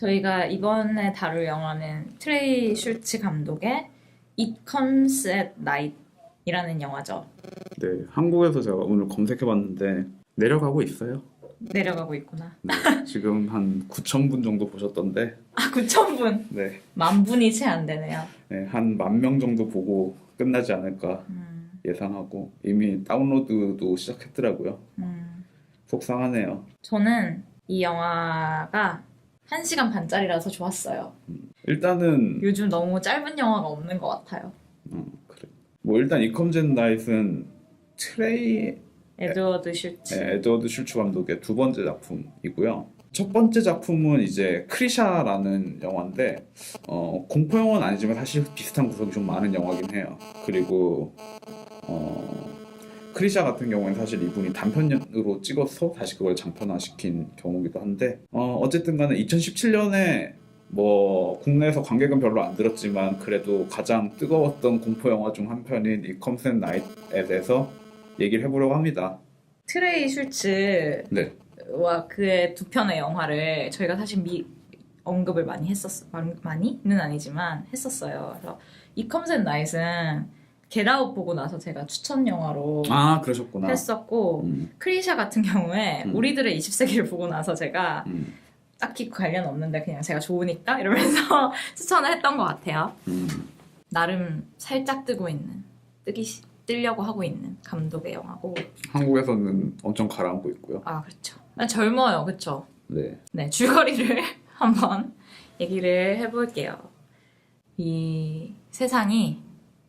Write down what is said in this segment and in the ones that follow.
저희가 이번에 다룰 영화는 트레이 슐츠 감독의 It Comes at Night이라는 영화죠. 네, 한국에서 제가 오늘 검색해봤는데 내려가고 있어요. 내려가고 있구나. 네, 지금 한 9,000분 정도 보셨던데, 9,000분. 네, 10,000분이 채 안 되네요. 네, 한 10,000명 정도 보고 끝나지 않을까 예상하고 이미 다운로드도 시작했더라고요. 속상하네요. 저는 이 영화가 1시간 반짜리라서 좋았어요. 일단은 요즘 너무 짧은 영화가 없는 것 같아요. 그래. 뭐 일단 이컴젠 나잇은 에드워드 슐츠. 에드워드 슐츠 감독의 두 번째 작품이고요. 첫 번째 작품은 이제 크리샤라는 영화인데 공포 영화는 아니지만 사실 비슷한 구석이 좀 많은 영화긴 해요. 그리고 크리샤 같은 경우에는 사실 이분이 단편으로 찍어서 다시 그걸 장편화시킨 경우기도 한데 어쨌든 간에 2017년에 뭐 국내에서 관객은 별로 안 들었지만 그래도 가장 뜨거웠던 공포 영화 중 한 편인 이 컴센 나잇에 대해서 얘기를 해보려고 합니다. 트레이 슐츠와 네. 그의 두 편의 영화를 저희가 사실 언급을 많이 많이는 아니지만 했었어요. 그래서 이 컴센 나잇은 겟아웃 보고 나서 제가 추천 영화로 그러셨구나. 했었고 크리샤 같은 경우에 우리들의 20세기를 보고 나서 제가 딱히 관련 없는데 그냥 제가 좋으니까 이러면서 추천을 했던 것 같아요. 나름 살짝 뜨려고 하고 있는 감독의 영화고 한국에서는 엄청 가라앉고 있고요. 아 그렇죠. 젊어요. 그렇죠. 네. 네, 줄거리를 한번 얘기를 해볼게요. 이 세상이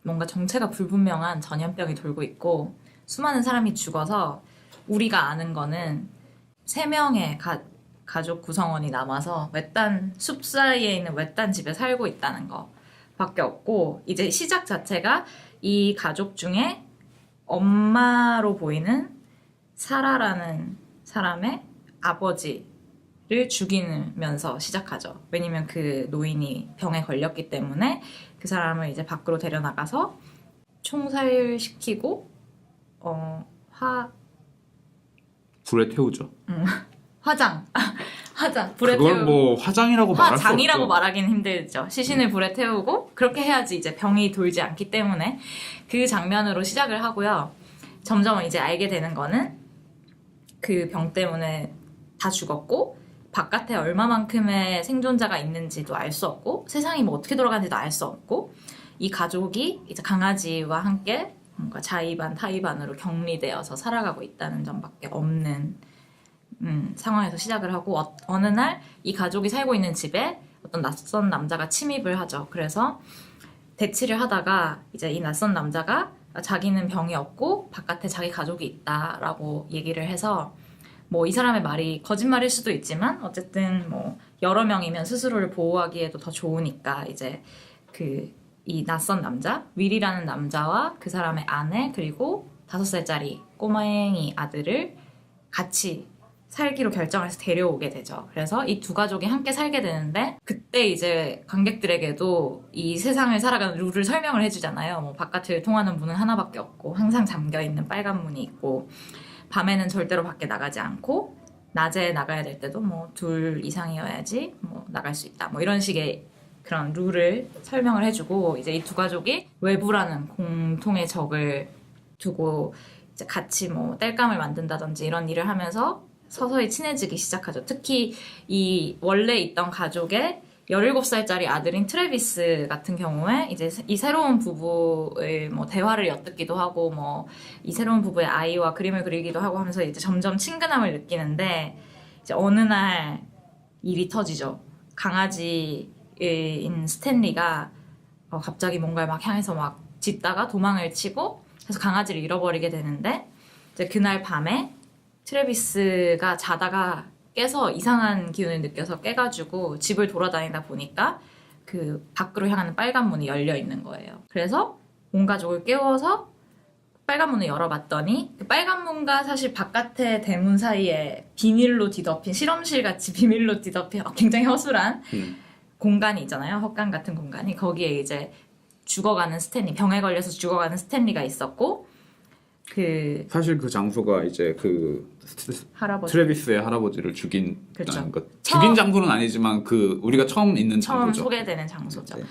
뭔가 정체가 불분명한 전염병이 돌고 있고 수많은 사람이 죽어서 우리가 아는 거는 3명의 가족 구성원이 남아서 외딴 숲 사이에 있는 외딴 집에 살고 있다는 거 밖에 없고 이제 시작 자체가 이 가족 중에 엄마로 보이는 사라라는 사람의 아버지를 죽이면서 시작하죠. 왜냐면 그 노인이 병에 걸렸기 때문에 그 사람을 이제 밖으로 데려나가서 총살시키고 불에 태우죠. 화장 불에 그걸 태우고 뭐 화장이라고 말할 수 화장이라고 없죠. 말하기는 힘들죠. 시신을 불에 태우고 그렇게 해야지 이제 병이 돌지 않기 때문에 그 장면으로 시작을 하고요. 점점 이제 알게 되는 거는 그 병 때문에 다 죽었고 바깥에 얼마만큼의 생존자가 있는지도 알 수 없고 세상이 뭐 어떻게 돌아가는지도 알 수 없고 이 가족이 이제 강아지와 함께 뭔가 자의반 타의반으로 격리되어서 살아가고 있다는 점밖에 없는 상황에서 시작을 하고 어느 날 이 가족이 살고 있는 집에 어떤 낯선 남자가 침입을 하죠. 그래서 대치를 하다가 이제 이 낯선 남자가 자기는 병이 없고 바깥에 자기 가족이 있다라고 얘기를 해서 뭐 이 사람의 말이 거짓말일 수도 있지만 어쨌든 뭐 여러 명이면 스스로를 보호하기에도 더 좋으니까 이제 이 낯선 남자 윌이라는 남자와 그 사람의 아내 그리고 5살짜리 꼬마행이 아들을 같이 살기로 결정을 해서 데려오게 되죠. 그래서 이 두 가족이 함께 살게 되는데 그때 이제 관객들에게도 이 세상을 살아가는 룰을 설명을 해주잖아요. 뭐 바깥을 통하는 문은 하나밖에 없고 항상 잠겨있는 빨간 문이 있고 밤에는 절대로 밖에 나가지 않고 낮에 나가야 될 때도 뭐 2 이상이어야지 뭐 나갈 수 있다. 뭐 이런 식의 그런 룰을 설명을 해주고 이제 이 두 가족이 외부라는 공통의 적을 두고 이제 같이 뭐 땔감을 만든다든지 이런 일을 하면서 서서히 친해지기 시작하죠. 특히 이 원래 있던 가족의 17살짜리 아들인 트래비스 같은 경우에 이제 이 새로운 부부의 뭐 대화를 엿듣기도 하고 뭐 이 새로운 부부의 아이와 그림을 그리기도 하고 하면서 이제 점점 친근함을 느끼는데 이제 어느 날 일이 터지죠. 강아지인 스탠리가 갑자기 뭔가를 막 향해서 막 짖다가 도망을 치고 그래서 강아지를 잃어버리게 되는데 이제 그날 밤에 트래비스가 자다가 깨서 이상한 기운을 느껴서 깨가지고 집을 돌아다니다 보니까 그 밖으로 향하는 빨간 문이 열려 있는 거예요. 그래서 온 가족을 깨워서 빨간 문을 열어봤더니 그 빨간 문과 사실 바깥의 대문 사이에 비닐로 뒤덮인 실험실 같이 비밀로 뒤덮인 굉장히 허술한 공간이 있잖아요. 헛간 같은 공간이. 거기에 이제 죽어가는 스탠리, 병에 걸려서 죽어가는 스탠리가 있었고 그 사실 그 장소가 이제 그 할아버지 트래비스의 할아버지를 죽인 그쵸. 죽인 장소는 아니지만 그 우리가 처음 있는 처음 장소죠. 소개되는 장소죠. 네.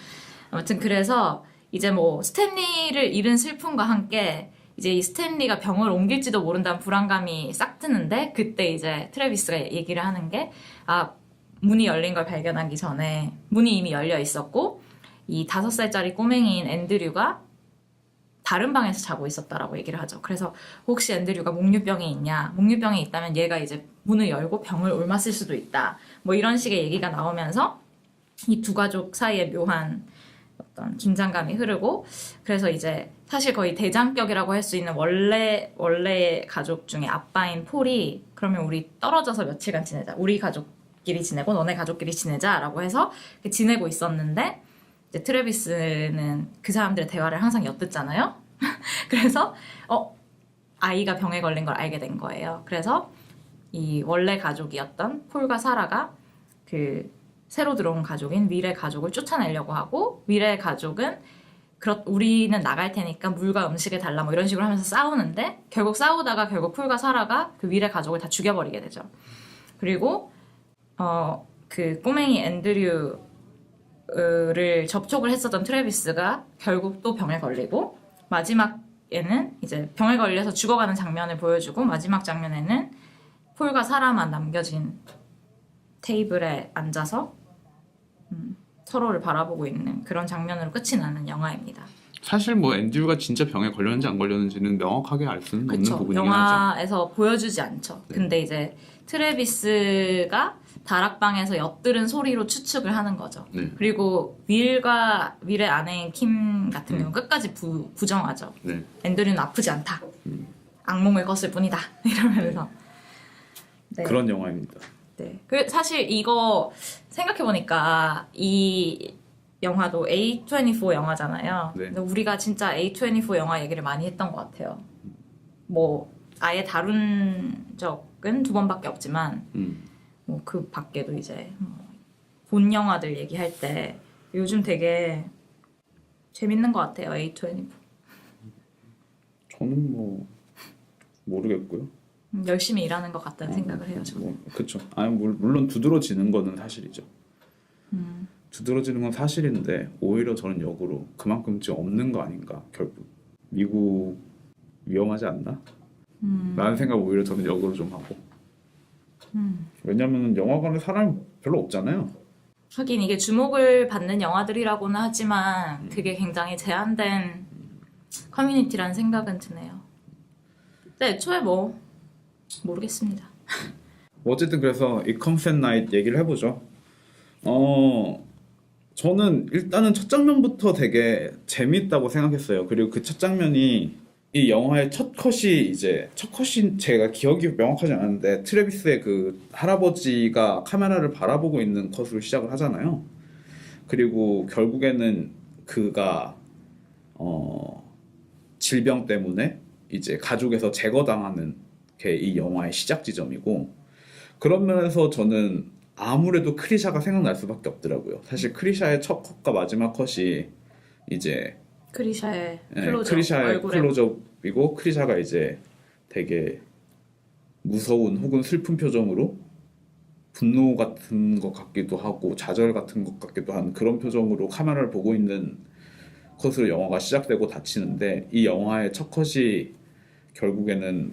아무튼 그래서 이제 뭐 스탠리를 잃은 슬픔과 함께 이제 이 스탠리가 병을 옮길지도 모른다는 불안감이 싹 트는데 그때 이제 트래비스가 얘기를 하는 게 문이 열린 걸 발견하기 전에 문이 이미 열려 있었고 이 5살짜리 꼬맹이인 앤드류가 다른 방에서 자고 있었다라고 얘기를 하죠. 그래서 혹시 앤드류가 목류병이 있냐? 목류병이 있다면 얘가 이제 문을 열고 병을 옮았을 수도 있다. 뭐 이런 식의 얘기가 나오면서 이 두 가족 사이에 묘한 어떤 긴장감이 흐르고 그래서 이제 사실 거의 대장격이라고 할 수 있는 원래의 가족 중에 아빠인 폴이 그러면 우리 떨어져서 며칠간 지내자. 우리 가족끼리 지내고 너네 가족끼리 지내자라고 해서 지내고 있었는데 이제 트래비스는 그 사람들의 대화를 항상 엿듣잖아요. 그래서 아이가 병에 걸린 걸 알게 된 거예요. 그래서 이 원래 가족이었던 폴과 사라가 그 새로 들어온 가족인 윌의 가족을 쫓아내려고 하고 윌의 가족은 우리는 나갈 테니까 물과 음식을 달라 뭐 이런 식으로 하면서 싸우는데 결국 싸우다가 결국 폴과 사라가 그 윌의 가족을 다 죽여버리게 되죠. 그리고 그 꼬맹이 앤드류를 접촉을 했었던 트래비스가 결국 또 병에 걸리고 마지막에는 이제 병에 걸려서 죽어가는 장면을 보여주고 마지막 장면에는 폴과 사라만 남겨진 테이블에 앉아서 서로를 바라보고 있는 그런 장면으로 끝이 나는 영화입니다. 사실 뭐 앤드류가 진짜 병에 걸렸는지 안 걸렸는지는 명확하게 알 수는 없는 부분이긴 하죠. 영화에서 보여주지 않죠. 네. 근데 이제 트래비스가 다락방에서 엿들은 소리로 추측을 하는 거죠. 네. 그리고 윌의 아내인 킴 같은 경우는 끝까지 부정하죠. 네. 앤드류는 아프지 않다. 악몽을 꿨을 뿐이다. 이러면서. 네. 그런 영화입니다. 네. 사실 이거 생각해보니까 이 영화도 A24 영화잖아요. 네. 근데 우리가 진짜 A24 영화 얘기를 많이 했던 것 같아요. 뭐 아예 다룬 적은 2번밖에 없지만 뭐 그 밖에도 이제 본 영화들 얘기할 때 요즘 되게 재밌는 것 같아요. A24. 저는 뭐 모르겠고요. 열심히 일하는 것 같다는 생각을 해요. 저는. 그렇죠. 아니 물론 두드러지는 거는 사실이죠. 두드러지는 건 사실인데 오히려 저는 역으로 그만큼 좀 없는 거 아닌가 결국. 미국 위험하지 않나? 라는 생각 오히려 저는 역으로 좀 하고. 왜냐면 영화관에 사람이 별로 없잖아요. 하긴 이게 주목을 받는 영화들이라고는 하지만 그게 굉장히 제한된 커뮤니티라는 생각은 드네요. 근데 애초에 뭐 모르겠습니다. 어쨌든 그래서 It Comes at Night 얘기를 해보죠. 저는 일단은 첫 장면부터 되게 재밌다고 생각했어요. 그리고 그 첫 장면이 이 영화의 첫 컷이 제가 기억이 명확하지 않은데 트래비스의 그 할아버지가 카메라를 바라보고 있는 컷으로 시작을 하잖아요. 그리고 결국에는 그가 질병 때문에 이제 가족에서 제거당하는 게 이 영화의 시작 지점이고 그런 면에서 저는 아무래도 크리샤가 생각날 수밖에 없더라고요. 사실 크리샤의 첫 컷과 마지막 컷이 이제 크리샤의 클로즈업이고 크리샤가 이제 되게 무서운 혹은 슬픈 표정으로 분노 같은 것 같기도 하고 좌절 같은 것 같기도 한 그런 표정으로 카메라를 보고 있는 컷으로 영화가 시작되고 닫히는데 이 영화의 첫 컷이 결국에는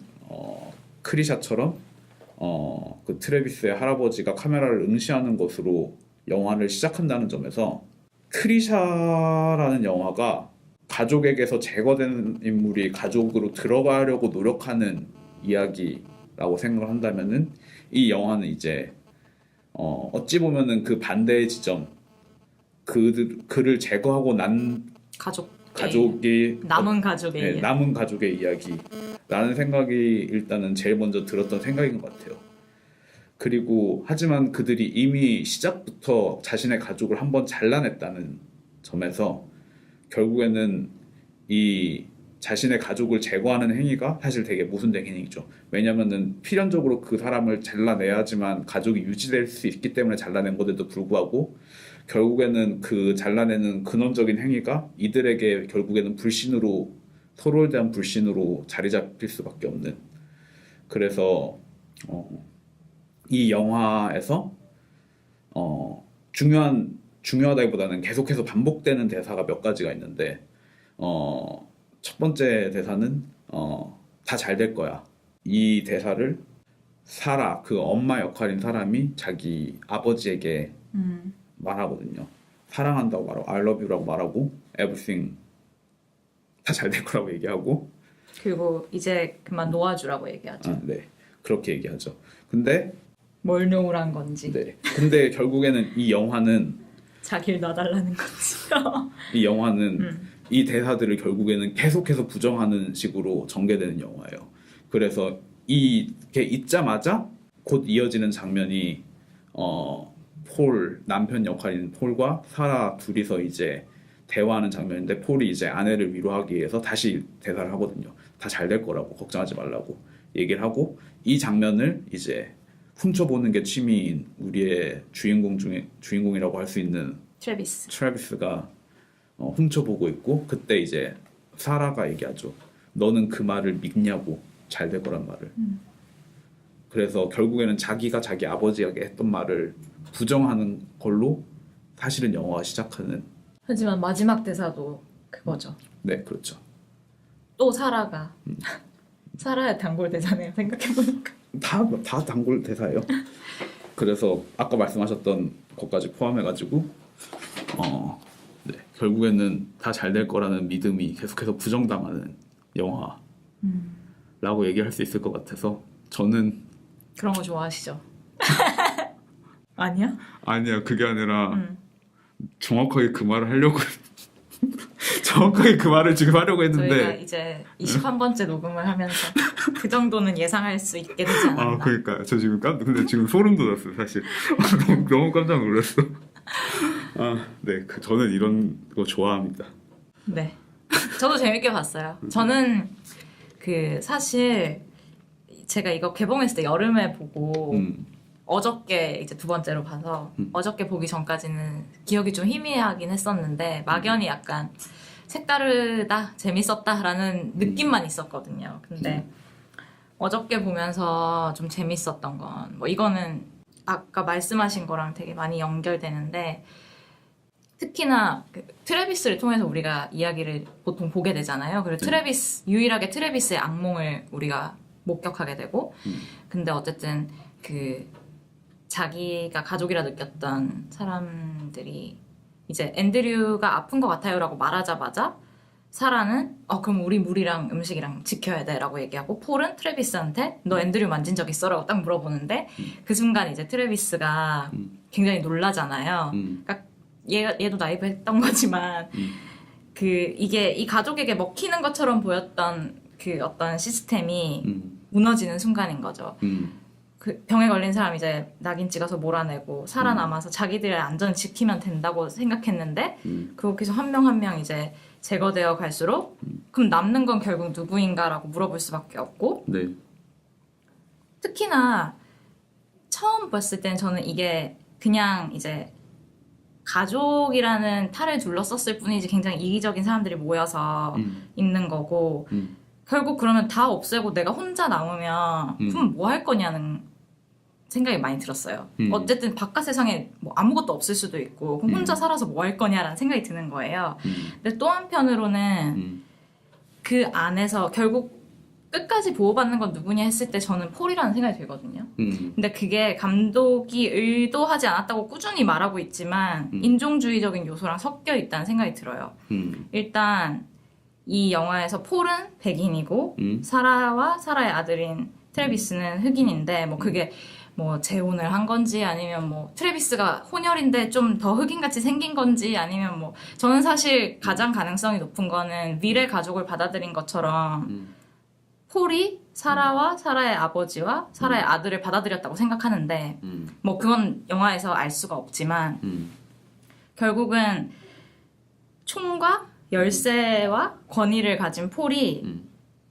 크리샤처럼 그 트래비스의 할아버지가 카메라를 응시하는 것으로 영화를 시작한다는 점에서 크리샤라는 영화가 가족에게서 제거된 인물이 가족으로 들어가려고 노력하는 이야기라고 생각을 한다면은 이 영화는 이제 어찌 보면은 그 반대의 지점 그를 제거하고 난 가족이 남은 가족의 남은 가족의 이야기라는 생각이 일단은 제일 먼저 들었던 생각인 것 같아요. 그리고 하지만 그들이 이미 시작부터 자신의 가족을 한번 잘라냈다는 점에서 결국에는 이 자신의 가족을 제거하는 행위가 사실 되게 모순된 행위죠. 왜냐면은 필연적으로 그 사람을 잘라내야지만 가족이 유지될 수 있기 때문에 잘라낸 것에도 불구하고 결국에는 그 잘라내는 근원적인 행위가 이들에게 결국에는 불신으로 서로에 대한 불신으로 자리 잡힐 수밖에 없는. 그래서 이 영화에서 중요하다기보다는 계속해서 반복되는 대사가 몇 가지가 있는데 첫 번째 대사는 다 잘 될 거야. 이 대사를 사라, 그 엄마 역할인 사람이 자기 아버지에게 말하거든요. 사랑한다고 말하고 I love you라고 말하고 everything 다 잘 될 거라고 얘기하고 그리고 이제 그만 놓아주라고 얘기하죠. 네, 그렇게 얘기하죠. 근데 뭘 놓으란 건지. 네, 근데 결국에는 이 영화는 자기를 놔달라는 건지요. 이 영화는 이 대사들을 결국에는 계속해서 부정하는 식으로 전개되는 영화예요. 그래서 이게 있자마자 곧 이어지는 장면이 폴, 남편 역할인 폴과 사라 둘이서 이제 대화하는 장면인데 폴이 이제 아내를 위로하기 위해서 다시 대사를 하거든요. 다 잘 될 거라고 걱정하지 말라고 얘기를 하고 이 장면을 이제 훔쳐보는 게 취미인 우리의 주인공이라고 할 수 있는 트래비스가 훔쳐보고 있고 그때 이제 사라가 얘기하죠. 너는 그 말을 믿냐고 잘 될 거란 말을. 그래서 결국에는 자기가 자기 아버지에게 했던 말을 부정하는 걸로 사실은 영화가 시작하는. 하지만 마지막 대사도 그거죠. 네, 그렇죠. 또 사라가 사라의 단골 대사네요. 생각해보니까. 다 단골 대사예요. 그래서 아까 말씀하셨던 것까지 포함해가지고 네, 결국에는 다 잘 될 거라는 믿음이 계속해서 부정당하는 영화라고 얘기할 수 있을 것 같아서 저는 그런 거 좋아하시죠? 아니야? 아니야 그게 아니라 정확하게 그 말을 하려고 정확하게 그 말을 지금 하려고 했는데 저희가 이제 21번째 녹음을 하면서 그 정도는 예상할 수 있게 되지 않았나. 그러니까 저 지금 근데 지금 소름 돋았어요 사실. 너무 깜짝 놀랐어. 네, 저는 이런 거 좋아합니다. 네, 저도 재밌게 봤어요. 저는 사실 제가 이거 개봉했을 때 여름에 보고 어저께 이제 두 번째로 봐서 어저께 보기 전까지는 기억이 좀 희미하긴 했었는데 막연히 약간 색다르다, 재밌었다라는 느낌만 있었거든요. 근데 어저께 보면서 좀 재밌었던 건 뭐 이거는 아까 말씀하신 거랑 되게 많이 연결되는데 특히나 트래비스를 통해서 우리가 이야기를 보통 보게 되잖아요. 그리고 유일하게 트래비스의 악몽을 우리가 목격하게 되고 근데 어쨌든 자기가 가족이라 느꼈던 사람들이 이제 앤드류가 아픈 것 같아요라고 말하자마자 사라는 그럼 우리 물이랑 음식이랑 지켜야 돼라고 얘기하고 폴은 트래비스한테 너 앤드류 만진 적 있어라고 딱 물어보는데 그 순간 이제 트래비스가 굉장히 놀라잖아요. 그러니까 얘도 나이브했던 거지만 이게 이 가족에게 먹히는 것처럼 보였던 그 어떤 시스템이 무너지는 순간인 거죠. 그 병에 걸린 사람 이제 낙인 찍어서 몰아내고 살아남아서 자기들의 안전을 지키면 된다고 생각했는데 그렇게 해서 한 명 한 명 이제 제거되어 갈수록 그럼 남는 건 결국 누구인가라고 물어볼 수밖에 없고 네. 특히나 처음 봤을 때는 저는 이게 그냥 이제 가족이라는 탈을 둘러썼을 뿐이지 굉장히 이기적인 사람들이 모여서 있는 거고 결국 그러면 다 없애고 내가 혼자 남으면 그럼 뭐 할 거냐는 생각이 많이 들었어요. 어쨌든 바깥 세상에 뭐 아무것도 없을 수도 있고 그럼 혼자 살아서 뭐 할 거냐라는 생각이 드는 거예요. 근데 또 한편으로는 그 안에서 결국 끝까지 보호받는 건 누구냐 했을 때 저는 폴이라는 생각이 들거든요. 근데 그게 감독이 의도하지 않았다고 꾸준히 말하고 있지만 인종주의적인 요소랑 섞여 있다는 생각이 들어요. 일단 이 영화에서 폴은 백인이고 사라와 사라의 아들인 트래비스는 흑인인데 뭐 그게 뭐 재혼을 한 건지 아니면 뭐 트래비스가 혼혈인데 좀 더 흑인같이 생긴 건지 아니면 뭐 저는 사실 가장 가능성이 높은 거는 윌의 가족을 받아들인 것처럼 폴이 사라와 사라의 아버지와 사라의 아들을 받아들였다고 생각하는데 뭐 그건 영화에서 알 수가 없지만 결국은 총과 열쇠와 권위를 가진 폴이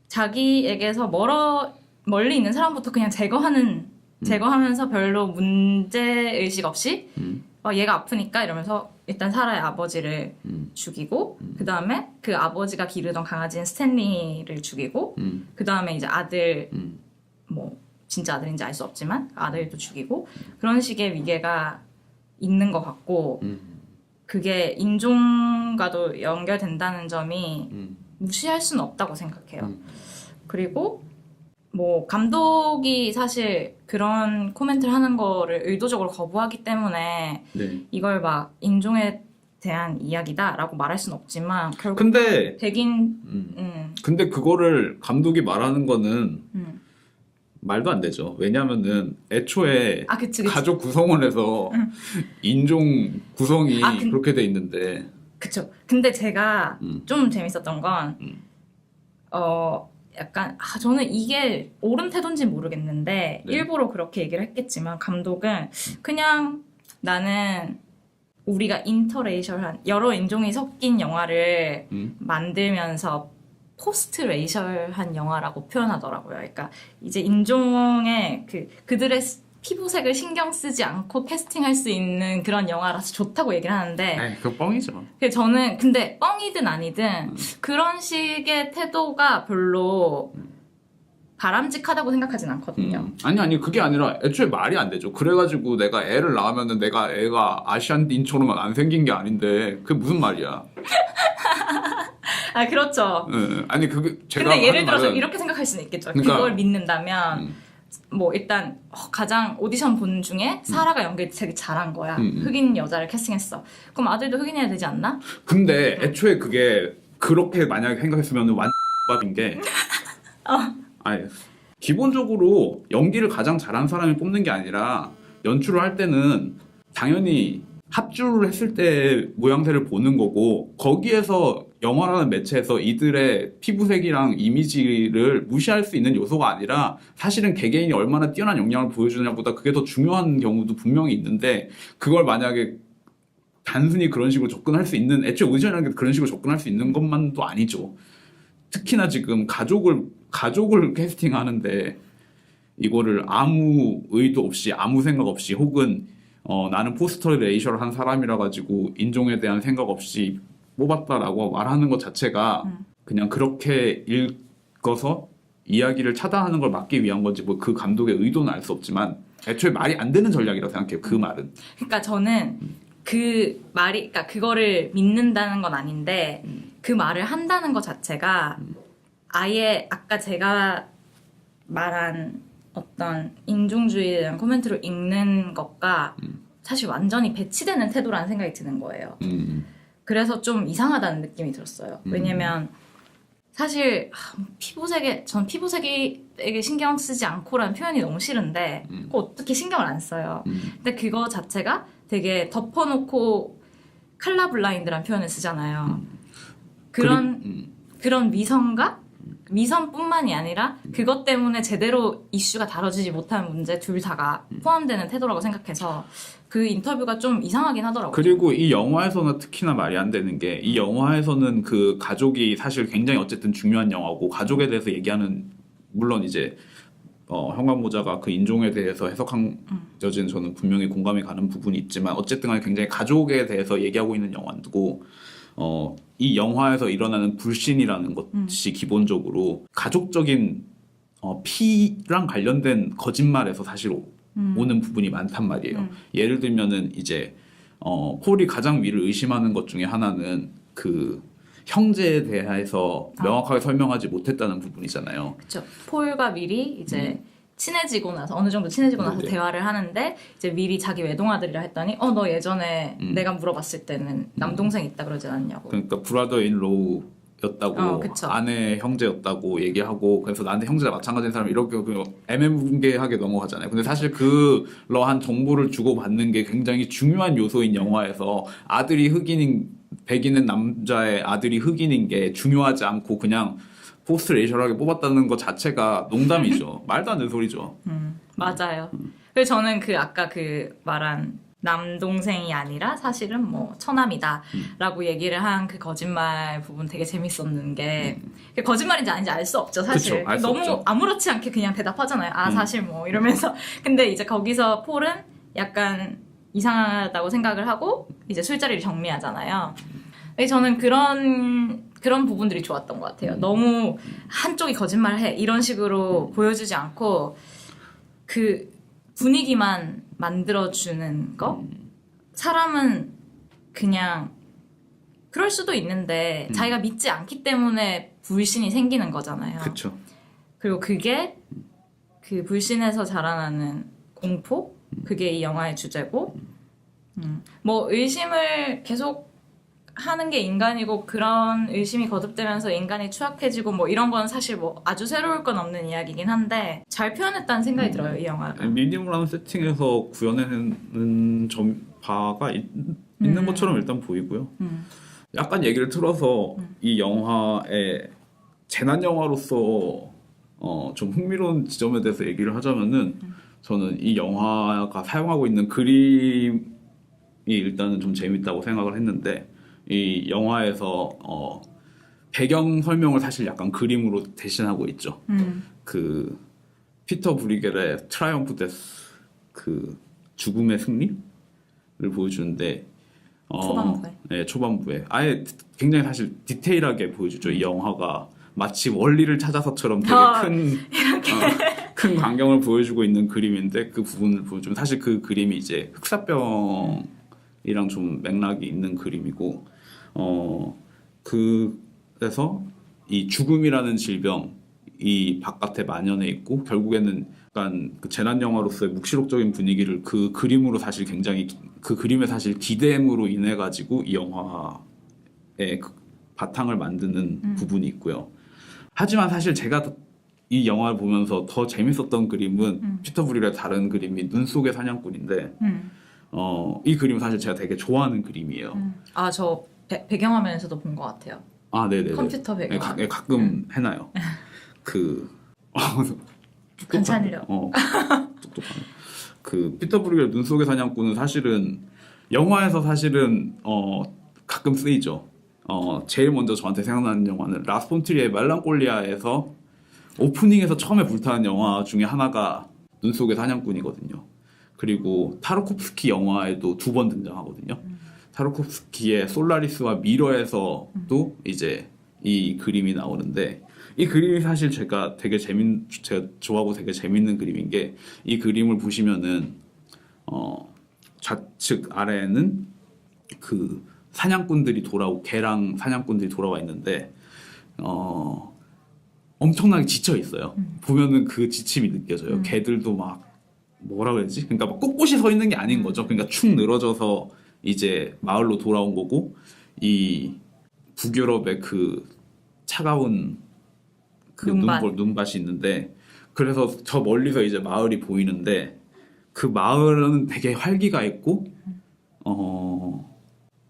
자기에게서 멀리 있는 사람부터 그냥 제거하면서 별로 문제의식 없이 얘가 아프니까 이러면서 일단 사라의 아버지를 죽이고 그 다음에 그 아버지가 기르던 강아지인 스탠리를 죽이고 그 다음에 이제 아들 뭐 진짜 아들인지 알 수 없지만 아들도 죽이고 그런 식의 위계가 있는 것 같고 그게 인종과도 연결된다는 점이 무시할 수는 없다고 생각해요. 그리고 뭐 감독이 사실 그런 코멘트를 하는 거를 의도적으로 거부하기 때문에 네. 이걸 막 인종에 대한 이야기다라고 말할 수는 없지만 결국 근데 백인 근데 그거를 감독이 말하는 거는 말도 안 되죠. 왜냐면은 애초에 아 그치 가족 구성원에서 인종 구성이 그렇게 돼 있는데 그쵸. 근데 제가 좀 재밌었던 건 약간 저는 이게 옳은 태도인지는 모르겠는데 네. 일부러 그렇게 얘기를 했겠지만 감독은 그냥 나는 우리가 인터레이셜한 여러 인종이 섞인 영화를 만들면서 포스트 레이셜한 영화라고 표현하더라고요. 그러니까 이제 인종의 그들의 피부색을 신경 쓰지 않고 캐스팅할 수 있는 그런 영화라서 좋다고 얘기를 하는데 에이, 그거 뻥이죠. 저는 근데 뻥이든 아니든 그런 식의 태도가 별로 바람직하다고 생각하진 않거든요. 아니 그게 아니라 애초에 말이 안 되죠. 그래가지고 내가 애를 낳으면은 내가 애가 아시안인처럼 안 생긴 게 아닌데 그게 무슨 말이야? 아 그렇죠. 네. 아니 그게 제가 근데 예를 들어서 말은 이렇게 생각할 수는 있겠죠. 그러니까, 그걸 믿는다면 뭐 일단 가장 오디션 본 중에 사라가 연기 되게 잘한 거야. 흑인 여자를 캐스팅했어. 그럼 아들도 흑인해야 되지 않나? 근데 애초에 그게 그렇게 만약에 생각했으면 완밥인 게 아니 기본적으로 연기를 가장 잘한 사람이 뽑는 게 아니라 연출을 할 때는 당연히 합주를 했을 때 모양새를 보는 거고 거기에서 영화라는 매체에서 이들의 피부색이랑 이미지를 무시할 수 있는 요소가 아니라 사실은 개개인이 얼마나 뛰어난 역량을 보여주느냐보다 그게 더 중요한 경우도 분명히 있는데 그걸 만약에 단순히 그런 식으로 접근할 수 있는 애초에 오디션이라는 게 그런 식으로 접근할 수 있는 것만도 아니죠. 특히나 지금 가족을 캐스팅하는데 이거를 아무 의도 없이 아무 생각 없이 혹은 나는 포스터 레이셔를 한 사람이라 가지고 인종에 대한 생각 없이 뽑았다라고 말하는 것 자체가 그냥 그렇게 읽어서 이야기를 차단하는 걸 막기 위한 건지 뭐 그 감독의 의도는 알 수 없지만 애초에 말이 안 되는 전략이라고 생각해요. 그 말은. 그러니까 저는 그 말이 그러니까 그거를 믿는다는 건 아닌데 그 말을 한다는 것 자체가 아예 아까 제가 말한 어떤 인종주의에 대한 코멘트를 읽는 것과 사실 완전히 배치되는 태도라는 생각이 드는 거예요. 그래서 좀 이상하다는 느낌이 들었어요. 왜냐면 사실 전 피부색에게 신경 쓰지 않고라는 표현이 너무 싫은데 그거 어떻게 신경을 안 써요. 근데 그거 자체가 되게 덮어놓고 칼라 블라인드라는 표현을 쓰잖아요. 그런 위선뿐만이 아니라 그것 때문에 제대로 이슈가 다뤄지지 못한 문제 둘 다가 포함되는 태도라고 생각해서 그 인터뷰가 좀 이상하긴 하더라고요. 그리고 이 영화에서는 특히나 말이 안 되는 게 이 영화에서는 그 가족이 사실 굉장히 어쨌든 중요한 영화고 가족에 대해서 얘기하는 물론 이제 현관모자가 그 인종에 대해서 해석한 여지는 저는 분명히 공감이 가는 부분이 있지만 어쨌든 간에 굉장히 가족에 대해서 얘기하고 있는 영화고 이 영화에서 일어나는 불신이라는 것이 기본적으로 가족적인 피랑 관련된 거짓말에서 사실 오는 부분이 많단 말이에요. 예를 들면은 이제 폴이 가장 위를 의심하는 것 중에 하나는 그 형제에 대해서 명확하게 설명하지 못했다는 부분이잖아요. 그렇죠. 폴과 밀이 이제 친해지고 나서 어느 정도 친해지고 나서 네. 대화를 하는데 이제 밀이 자기 외동아들이라 했더니 너 예전에 내가 물어봤을 때는 남동생 있다 그러지 않냐고. 그러니까 브라더 인 로우였다고 그쵸. 아내 형제였다고 얘기하고 그래서 나한테 형제가 마찬가지인 사람 이렇게 애매모호하게 넘어가잖아요. 근데 사실 그러한 정보를 주고받는 게 굉장히 중요한 요소인 영화에서 아들이 흑인인 백인은 남자의 아들이 흑인인 게 중요하지 않고 그냥 포스트 레이셔하게 뽑았다는 것 자체가 농담이죠. 말도 안 되는 소리죠. 맞아요. 그래서 저는 아까 말한 남동생이 아니라 사실은 뭐 처남이다라고 얘기를 한 그 거짓말 부분 되게 재밌었는 게 그게 거짓말인지 아닌지 알 수 없죠 사실. 그쵸, 알수 너무 없죠. 아무렇지 않게 그냥 대답하잖아요. 사실 뭐 이러면서 근데 이제 거기서 폴은 약간 이상하다고 생각을 하고 이제 술자리를 정리하잖아요. 근데 저는 그런 부분들이 좋았던 것 같아요. 너무 한쪽이 거짓말해 이런 식으로 보여주지 않고 그 분위기만 만들어주는 거. 사람은 그냥 그럴 수도 있는데 자기가 믿지 않기 때문에 불신이 생기는 거잖아요. 그쵸. 그리고 그게 그 불신에서 자라나는 공포? 그게 이 영화의 주제고 뭐 의심을 계속 하는 게 인간이고 그런 의심이 거듭되면서 인간이 추악해지고 뭐 이런 건 사실 뭐 아주 새로울 건 없는 이야기긴 한데 잘 표현했다는 생각이 들어요, 이 영화가. 미니멀한 세팅에서 구현해내는 바가 있는 것처럼 일단 보이고요. 약간 얘기를 틀어서 이 영화의 재난 영화로서 좀 흥미로운 지점에 대해서 얘기를 하자면은 저는 이 영화가 사용하고 있는 그림이 일단은 좀 재밌다고 생각을 했는데 이 영화에서 배경 설명을 사실 약간 그림으로 대신하고 있죠. 그 피터 브리겔의 트라이엄프 데스 그 죽음의 승리를 보여주는데 초반부에. 네, 초반부에 아예 굉장히 사실 디테일하게 보여주죠. 이 영화가 마치 원리를 찾아서처럼 되게 큰 광경을 보여주고 있는 그림인데 그 부분을 보여주면 사실 그 그림이 이제 흑사병이랑 좀 맥락이 있는 그림이고 그래서 이 죽음이라는 질병이 바깥에 만연해 있고 결국에는 약간 그 재난 영화로서의 묵시록적인 분위기를 그 그림으로 사실 굉장히 그 그림의 사실 기대음으로 인해 가지고 이 영화의 그 바탕을 만드는 부분이 있고요. 하지만 사실 제가 이 영화를 보면서 더 재밌었던 그림은 피터 브리겔의 다른 그림이 눈 속의 사냥꾼인데 이 그림은 사실 제가 되게 좋아하는 그림이에요. 아, 저 배경화면에서도 본 것 같아요. 아, 네네. 컴퓨터 배경. 가끔 해놔요. 그 괜찮으려. 똑똑한. 그 피터 브리겔 눈 속의 사냥꾼은 사실은 영화에서 사실은 가끔 쓰이죠. 제일 먼저 저한테 생각나는 영화는 라스 폰 트리의 멜랑콜리아에서 오프닝에서 처음에 불타는 영화 중에 하나가 눈 속의 사냥꾼이거든요. 그리고 타르코프스키 영화에도 2번 등장하거든요. 타르코프스키의 솔라리스와 미러에서도 이제 이 그림이 나오는데 이 그림이 사실 제가 좋아하고 되게 재밌는 그림인 게 이 그림을 보시면은 좌측 아래에는 그 사냥꾼들이 개랑 사냥꾼들이 돌아와 있는데 엄청나게 지쳐 있어요. 보면은 그 지침이 느껴져요. 개들도 막 뭐라 그러지? 그러니까 막 꼿꼿이 서 있는 게 아닌 거죠. 그러니까 축 늘어져서 이제 마을로 돌아온 거고 이 북유럽의 그 차가운 그 눈밭이 있는데 그래서 저 멀리서 이제 마을이 보이는데 그 마을은 되게 활기가 있고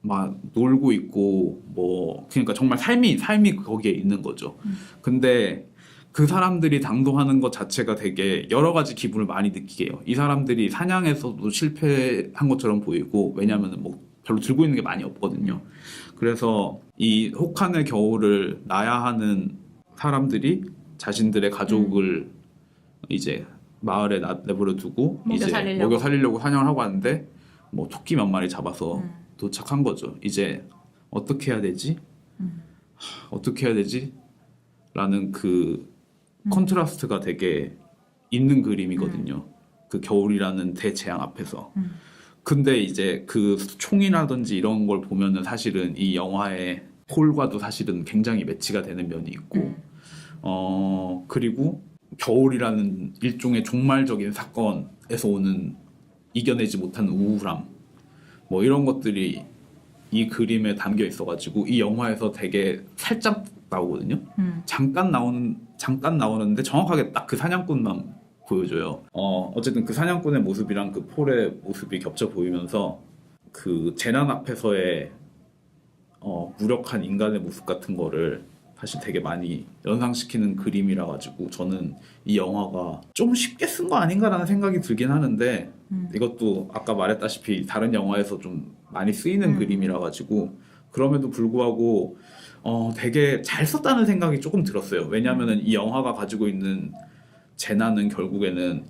막 놀고 있고 뭐 그러니까 정말 삶이 거기에 있는 거죠. 근데 그 사람들이 당도하는 것 자체가 되게 여러 가지 기분을 많이 느끼게 해요. 이 사람들이 사냥에서도 실패한 것처럼 보이고 왜냐하면 뭐 별로 들고 있는 게 많이 없거든요. 그래서 이 혹한의 겨울을 나야 하는 사람들이 자신들의 가족을 이제 마을에 내버려 두고 먹여 살리려고 사냥을 하고 왔는데 뭐 토끼 몇 마리 잡아서 도착한 거죠. 이제 어떻게 해야 되지? 어떻게 해야 되지? 라는 그 컨트라스트가 되게 있는 그림이거든요. 그 겨울이라는 대재앙 앞에서. 근데 이제 그 총이라든지 이런 걸 보면은 사실은 이 영화의 폴과도 사실은 굉장히 매치가 되는 면이 있고 그리고 겨울이라는 일종의 종말적인 사건에서 오는 이겨내지 못한 우울함 뭐 이런 것들이 이 그림에 담겨 있어가지고 이 영화에서 되게 살짝 나오거든요. 잠깐 나오는데 정확하게 딱 그 사냥꾼만 보여줘요. 어쨌든 그 사냥꾼의 모습이랑 그 폴의 모습이 겹쳐 보이면서 그 재난 앞에서의 무력한 인간의 모습 같은 거를 사실 되게 많이 연상시키는 그림이라 가지고 저는 이 영화가 좀 쉽게 쓴 거 아닌가라는 생각이 들긴 하는데 이것도 아까 말했다시피 다른 영화에서 좀 많이 쓰이는 그림이라 가지고 그럼에도 불구하고 되게 잘 썼다는 생각이 조금 들었어요. 왜냐하면 이 영화가 가지고 있는 재난은 결국에는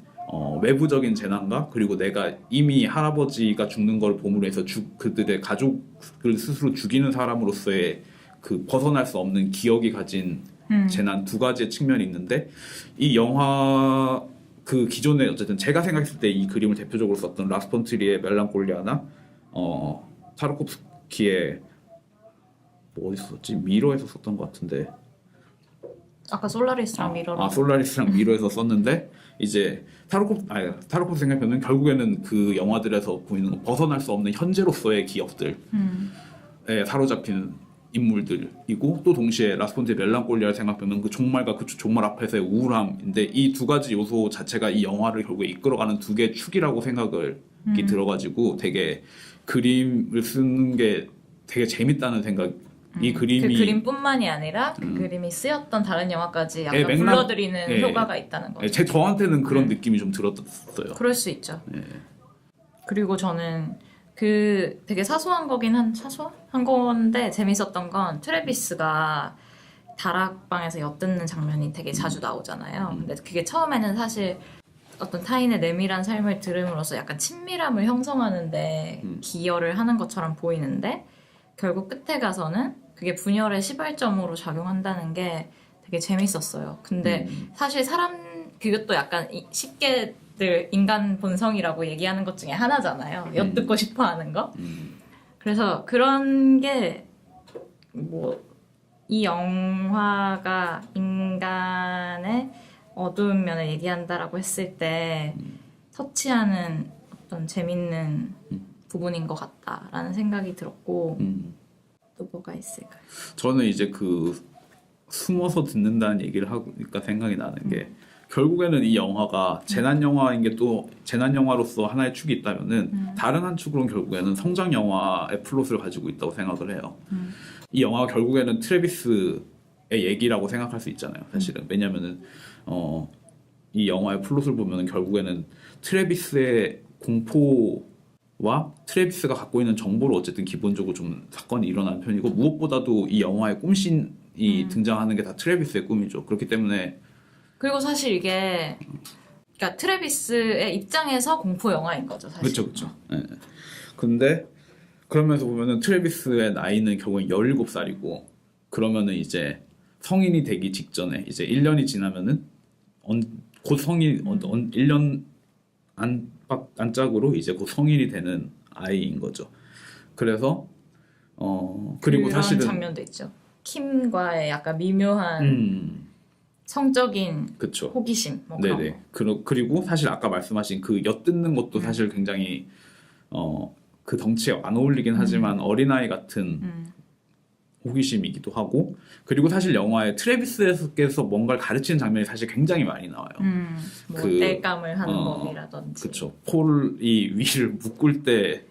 외부적인 재난과 그리고 내가 이미 할아버지가 죽는 걸 보므로 해서 그들의 가족을 스스로 죽이는 사람으로서의 그 벗어날 수 없는 기억이 가진 재난 두 가지의 측면이 있는데 이 영화 그 기존에 어쨌든 제가 생각했을 때 이 그림을 대표적으로 썼던 라스 폰 트리의 멜랑콜리아나 타르코프스키의 뭐 어디서 썼지? 미러에서 썼던 것 같은데 아까 솔라리스랑 미러로. 솔라리스랑 미러에서 썼는데 이제 타르코프 생각하면 결국에는 그 영화들에서 보이는 건 벗어날 수 없는 현재로서의 기억들에 사로잡힌 인물들이고 또 동시에 라스폰트의 멜랑콜리아를 생각하면 그 종말과 그 종말 앞에서의 우울함인데 이 두 가지 요소 자체가 이 영화를 결국에 이끌어가는 두 개의 축이라고 생각이 들어가지고 되게 그림을 쓰는 게 되게 재밌다는 생각. 이 그림이 그 그림뿐만이 아니라 그 그림이 쓰였던 다른 영화까지 약간 불러들이는 효과가 있다는 거죠. 저한테는 그런 느낌이 좀 들었어요. 그럴 수 있죠. 그리고 저는 그 되게 사소한 거긴 사소한 건데 재밌었던 건 트래비스가 다락방에서 엿듣는 장면이 되게 자주 나오잖아요. 근데 그게 처음에는 사실 어떤 타인의 내밀한 삶을 들음으로써 약간 친밀함을 형성하는데 기여를 하는 것처럼 보이는데 결국 끝에 가서는 그게 분열의 시발점으로 작용한다는 게 되게 재밌었어요. 근데 사실 그것도 약간 쉽게들 인간 본성이라고 얘기하는 것 중에 하나잖아요. 엿듣고 싶어 하는 거. 그래서 그런 게 뭐 이 영화가 인간의 어두운 면을 얘기한다라고 했을 때 터치하는 어떤 재밌는 부분인 것 같다라는 생각이 들었고 또 뭐가 있을까요? 저는 이제 그 숨어서 듣는다는 얘기를 하니까 생각이 나는 게 결국에는 이 영화가 재난 영화인 게 또 재난 영화로서 하나의 축이 있다면은 다른 한 축으로는 결국에는 성장 영화의 플롯을 가지고 있다고 생각을 해요. 이 영화가 결국에는 트래비스의 얘기라고 생각할 수 있잖아요. 사실은 왜냐면은 이 영화의 플롯을 보면은 결국에는 트래비스의 공포와 트래비스가 갖고 있는 정보로 어쨌든 기본적으로 좀 사건이 일어나는 편이고 무엇보다도 이 영화의 꿈신이 등장하는 게 다 트래비스의 꿈이죠. 그렇기 때문에 그리고 사실 이게 그러니까 트래비스의 입장에서 공포 영화인 거죠, 사실. 그렇죠. 네. 근데 그러면서 보면은 트래비스의 나이는 결국 17살이고 그러면은 이제 성인이 되기 직전에 이제 1년이 지나면은 곧 성인 1년 안짝으로 이제 곧 성인이 되는 아이인 거죠. 그래서 그리고 그런 사실은 장면도 있죠. 킴과의 약간 미묘한 성적인 그쵸. 호기심 뭐 그런 네네. 거. 그리고 사실 아까 말씀하신 그 엿듣는 것도 사실 굉장히 그 덩치에 안 어울리긴 하지만 어린아이 같은 호기심이기도 하고 그리고 사실 영화에 트래비스께서 뭔가를 가르치는 장면이 사실 굉장히 많이 나와요. 뭐 땔감을 하는 법이라든지. 그렇죠. 폴이 위를 묶을 때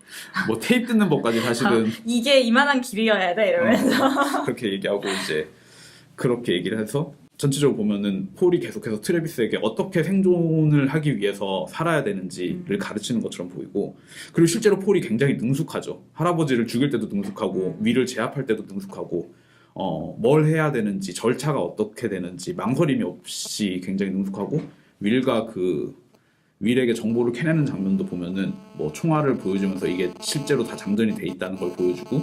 뭐 테이프 뜯는 법까지 사실은 이게 이만한 길이어야 돼 이러면서 그렇게 얘기하고 이제 그렇게 얘기를 해서 전체적으로 보면은 폴이 계속해서 트래비스에게 어떻게 생존을 하기 위해서 살아야 되는지를 가르치는 것처럼 보이고 그리고 실제로 폴이 굉장히 능숙하죠. 할아버지를 죽일 때도 능숙하고 위를 제압할 때도 능숙하고 뭘 해야 되는지 절차가 어떻게 되는지 망설임이 없이 굉장히 능숙하고 윌에게 정보를 캐내는 장면도 보면은 뭐 총알을 보여주면서 이게 실제로 다 장전이 돼 있다는 걸 보여주고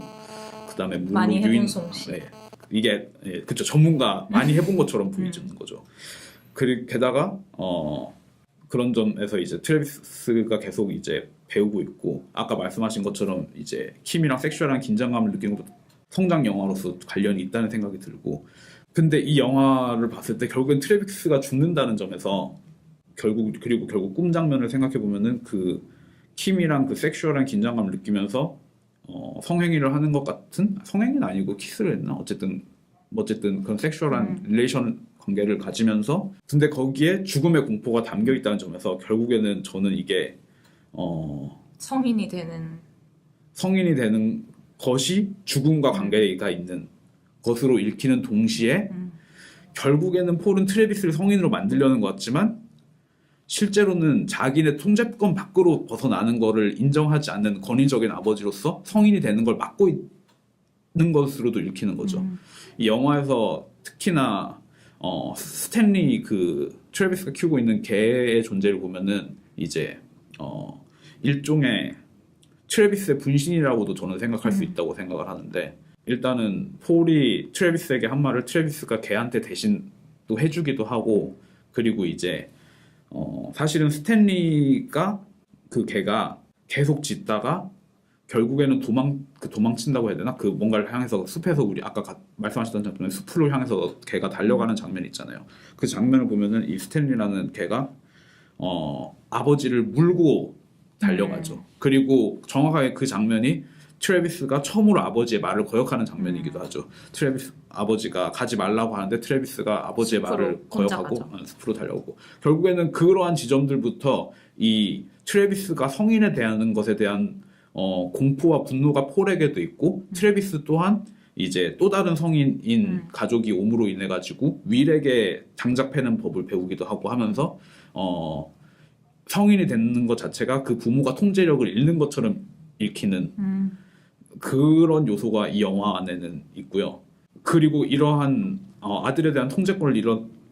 그 다음에 많이 해본 솜씨. 네. 이게 그쵸 전문가 많이 해본 것처럼 보여주는 거죠. 그리고 게다가 그런 점에서 이제 트래비스가 계속 이제 배우고 있고 아까 말씀하신 것처럼 이제 킴이랑 섹슈얼한 긴장감을 느끼는 것도 성장 영화로서 관련이 있다는 생각이 들고 근데 이 영화를 봤을 때 결국엔 트래비스가 죽는다는 점에서 그리고 결국 꿈 장면을 생각해 보면은 그 킴이랑 그 섹슈얼한 긴장감을 느끼면서 성행위를 하는 것 같은 성행위는 아니고 키스를 했나 어쨌든 그런 섹슈얼한 릴레이션 관계를 가지면서 근데 거기에 죽음의 공포가 담겨 있다는 점에서 결국에는 저는 이게 성인이 되는 것이 죽음과 관계가 있는 것으로 읽히는 동시에 결국에는 폴은 트래비스를 성인으로 만들려는 것 같지만 실제로는 자기네 통제권 밖으로 벗어나는 거를 인정하지 않는 권위적인 아버지로서 성인이 되는 걸 막고 있는 것으로도 읽히는 거죠. 이 영화에서 특히나 스탠리 그 트래비스가 키우고 있는 개의 존재를 보면은 이제 일종의 트래비스의 분신이라고도 저는 생각할 수 있다고 생각을 하는데, 일단은 폴이 트래비스에게 한 말을 트래비스가 걔한테 대신 또 해주기도 하고, 그리고 이제 사실은 스탠리가 그 걔가 계속 짖다가 결국에는 도망친다고 해야 되나? 그 뭔가를 향해서 숲에서 우리 아까 말씀하셨던 장면, 숲을 향해서 걔가 달려가는 장면 있잖아요. 그 장면을 보면은 이 스탠리라는 걔가 아버지를 물고 달려가죠. 그리고 정확하게 그 장면이 트래비스가 처음으로 아버지의 말을 거역하는 장면이기도 하죠. 트래비스 아버지가 가지 말라고 하는데 트래비스가 아버지의 말을 거역하고 숲으로 달려오고, 결국에는 그러한 지점들부터 이 트래비스가 성인에 대한 것에 대한 공포와 분노가 폴에게도 있고, 트래비스 또한 이제 또 다른 성인인 가족이 옴으로 인해 가지고 윌에게 장작 패는 법을 배우기도 하고 하면서 성인이 되는 것 자체가 그 부모가 통제력을 잃는 것처럼 읽히는 그런 요소가 이 영화 안에는 있고요. 그리고 이러한 아들에 대한 통제권을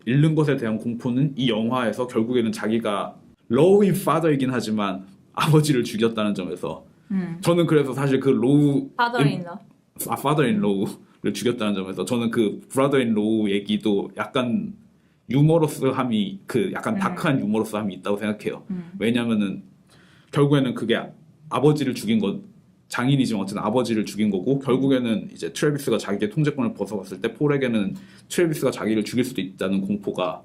잃는 것에 대한 공포는 이 영화에서 결국에는 자기가 러우인 파더이긴 하지만 아버지를 죽였다는 점에서 저는 그래서 사실 그 로우 파더 인 로우를 죽였다는 점에서 저는 그 브라더 인 로우 얘기도 약간 유머러스함이, 그 약간 다크한 유머러스함이 있다고 생각해요. 왜냐면은 결국에는 그게 아버지를 죽인 것, 장인이지만 어쨌든 아버지를 죽인 거고, 결국에는 이제 트래비스가 자기의 통제권을 벗어갔을 때 폴에게는 트래비스가 자기를 죽일 수도 있다는 공포가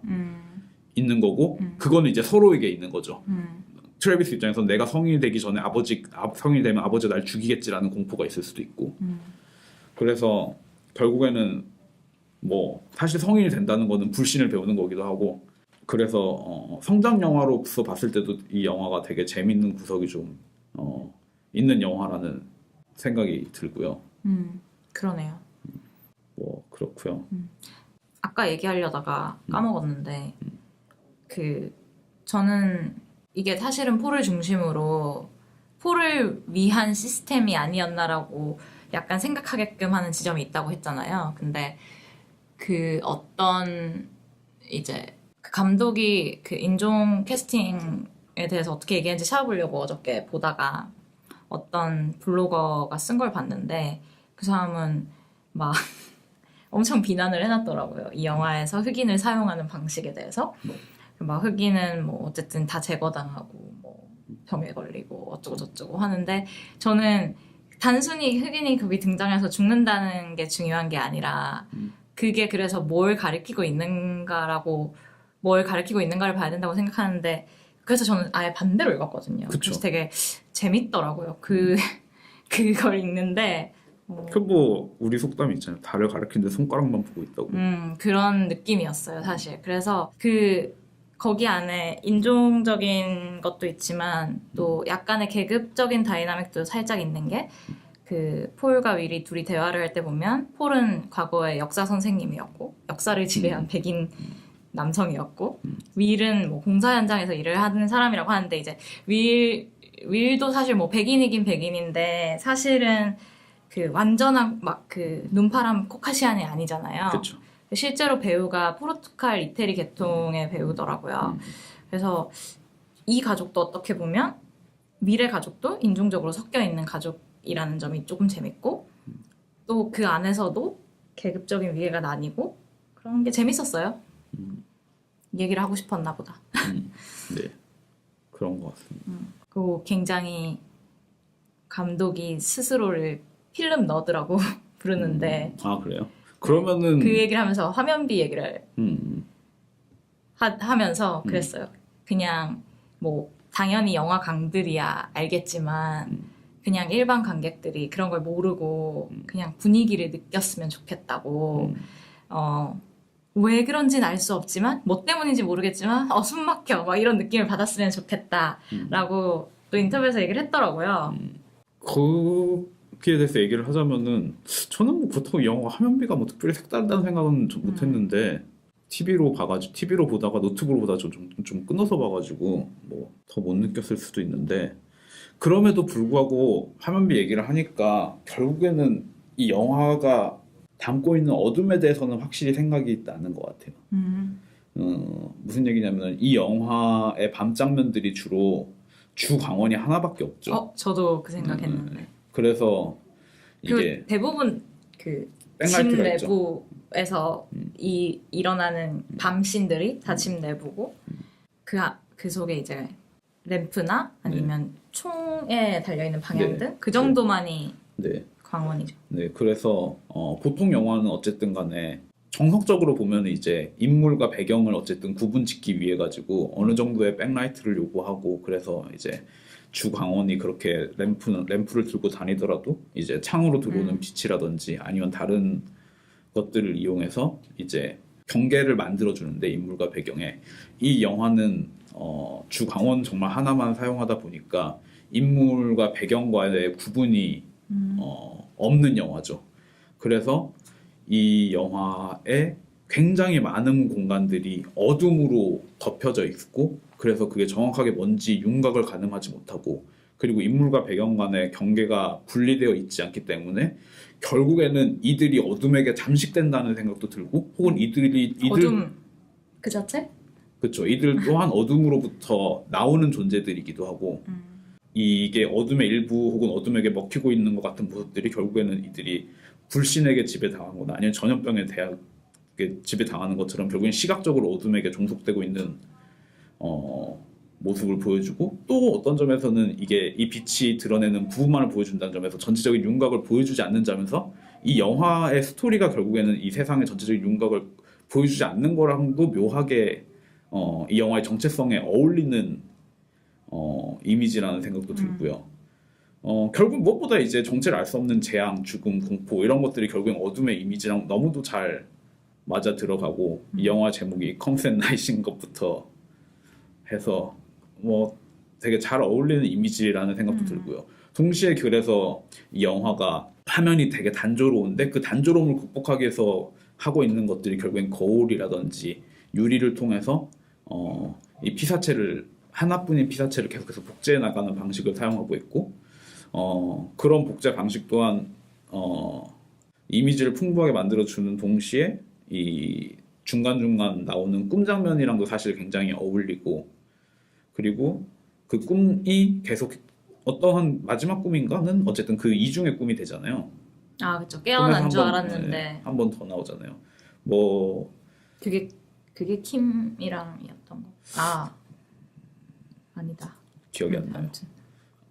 있는 거고, 그거는 이제 서로에게 있는 거죠. 트래비스 입장에서는 내가 성인이 되기 전에 성인이 되면 아버지가 날 죽이겠지라는 공포가 있을 수도 있고, 그래서 결국에는 뭐 사실 성인이 된다는 거는 불신을 배우는 거기도 하고, 그래서 성장 영화로서 봤을 때도 이 영화가 되게 재밌는 구석이 좀 있는 영화라는 생각이 들고요. 그러네요. 뭐 그렇고요. 아까 얘기하려다가 까먹었는데 저는 이게 사실은 폴을 중심으로 폴을 위한 시스템이 아니었나라고 약간 생각하게끔 하는 지점이 있다고 했잖아요. 근데 그 어떤 이제 그 감독이 그 인종 캐스팅에 대해서 어떻게 얘기하는지 찾아보려고 어저께 보다가 어떤 블로거가 쓴 걸 봤는데, 그 사람은 막 엄청 비난을 해놨더라고요. 이 영화에서 흑인을 사용하는 방식에 대해서. 막 흑인은 뭐 어쨌든 다 제거당하고 뭐 병에 걸리고 어쩌고 저쩌고 하는데, 저는 단순히 흑인이 거기 등장해서 죽는다는 게 중요한 게 아니라 그게 그래서 뭘 가리키고 있는가를 봐야 된다고 생각하는데, 그래서 저는 아예 반대로 읽었거든요. 그쵸. 그래서 되게 재밌더라고요. 그걸 읽는데. 그 뭐 우리 속담이 있잖아요. 달을 가리키는데 손가락만 보고 있다고. 그런 느낌이었어요, 사실. 그래서 거기 안에 인종적인 것도 있지만 또 약간의 계급적인 다이나믹도 살짝 있는 게, 그 폴과 윌이 둘이 대화를 할 때 보면 폴은 과거에 역사 선생님이었고 역사를 지배한 백인 남성이었고, 윌은 뭐 공사 현장에서 일을 하는 사람이라고 하는데, 이제 윌도 사실 뭐 백인이긴 백인인데 사실은 그 완전한 막 그 눈파람 코카시안이 아니잖아요. 그쵸. 실제로 배우가 포르투갈 이태리 계통의 배우더라고요. 그래서 이 가족도 어떻게 보면 윌의 가족도 인종적으로 섞여 있는 가족이라는 점이 조금 재밌고, 또 그 안에서도 계급적인 위계가 나뉘고 그런 게 재밌었어요. 얘기를 하고 싶었나 보다. 네, 그런 것 같습니다. 그리고 굉장히 감독이 스스로를 필름 너드라고 부르는데, 아 그래요? 그러면은 그 얘기를 하면서 화면비 얘기를 하면서 그랬어요. 그냥 뭐 당연히 영화 강들이야 알겠지만 그냥 일반 관객들이 그런 걸 모르고 그냥 분위기를 느꼈으면 좋겠다고. 왜 그런지는 알 수 없지만 뭐 때문인지 모르겠지만 숨 막혀 막 이런 느낌을 받았으면 좋겠다라고 또 인터뷰에서 얘기를 했더라고요. 거기에 대해서 얘기를 하자면은 저는 뭐 그렇다고 영화 화면비가 뭐 특별히 색다르다는 생각은 좀 못했는데, TV로 보다가 노트북으로 보다가 좀 끊어서 봐가지고 뭐 더 못 느꼈을 수도 있는데, 그럼에도 불구하고 화면비 얘기를 하니까 결국에는 이 영화가 담고 있는 어둠에 대해서는 확실히 생각이 나는 것 같아요. 음. 무슨 얘기냐면 이 영화의 밤 장면들이 주로 주 광원이 하나밖에 없죠. 저도 그 생각했는데. 그래서 이게 그 대부분 그 집 백라이트가 있죠. 내부에서 일어나는 밤 씬들이 다 집 내부고 그 속에 이제 램프나 아니면 총에 달려있는 방향등 그 정도만이 네. 광원이죠. 네, 그래서 보통 영화는 어쨌든 간에 정석적으로 보면 이제 인물과 배경을 어쨌든 구분짓기 위해 가지고 어느 정도의 백라이트를 요구하고 그래서 이제 주 광원이 그렇게 램프를 들고 다니더라도 이제 창으로 들어오는 빛이라든지 아니면 다른 것들을 이용해서 이제 경계를 만들어 주는데 인물과 배경에 이 영화는 주 광원 정말 하나만 사용하다 보니까 인물과 배경과의 구분이 없는 영화죠. 그래서 이 영화에 굉장히 많은 공간들이 어둠으로 덮여져 있고 그래서 그게 정확하게 뭔지 윤곽을 가늠하지 못하고 그리고 인물과 배경 간의 경계가 분리되어 있지 않기 때문에 결국에는 이들이 어둠에게 잠식된다는 생각도 들고 혹은 어둠 그 자체? 그렇죠. 이들 또한 어둠으로부터 나오는 존재들이기도 하고 이게 어둠의 일부 혹은 어둠에게 먹히고 있는 것 같은 모습들이 결국에는 이들이 불신에게 지배당하거나 아니면 전염병에 지배당하는 것처럼 결국엔 시각적으로 어둠에게 종속되고 있는 모습을 보여주고 또 어떤 점에서는 이게 이 빛이 드러내는 부분만을 보여준다는 점에서 전체적인 윤곽을 보여주지 않는 점에서 이 영화의 스토리가 결국에는 이 세상의 전체적인 윤곽을 보여주지 않는 거랑도 묘하게 이 영화의 정체성에 어울리는 이미지라는 생각도 들고요. 결국 무엇보다 이제 정체를 알 수 없는 재앙, 죽음, 공포 이런 것들이 결국엔 어둠의 이미지랑 너무도 잘 맞아 들어가고 이 영화 제목이 컴스 앳 나잇인 것부터 해서 뭐 되게 잘 어울리는 이미지라는 생각도 들고요. 동시에 그래서 이 영화가 화면이 되게 단조로운데 그 단조로움을 극복하기 위해서 하고 있는 것들이 결국엔 거울이라든지 유리를 통해서 이 피사체를 하나뿐인 피사체를 계속해서 복제해 나가는 방식을 사용하고 있고 그런 복제 방식 또한 이미지를 풍부하게 만들어주는 동시에 이 중간중간 나오는 꿈 장면이랑도 사실 굉장히 어울리고 그리고 그 꿈이 계속 어떠한 마지막 꿈인가는 어쨌든 그 이중의 꿈이 되잖아요. 아 그쵸. 깨어난 줄 알았는데 한 번 더 나오잖아요. 뭐 그게 킴이랑이었던 거. 아니다. 기억이 안 나요. 아무튼.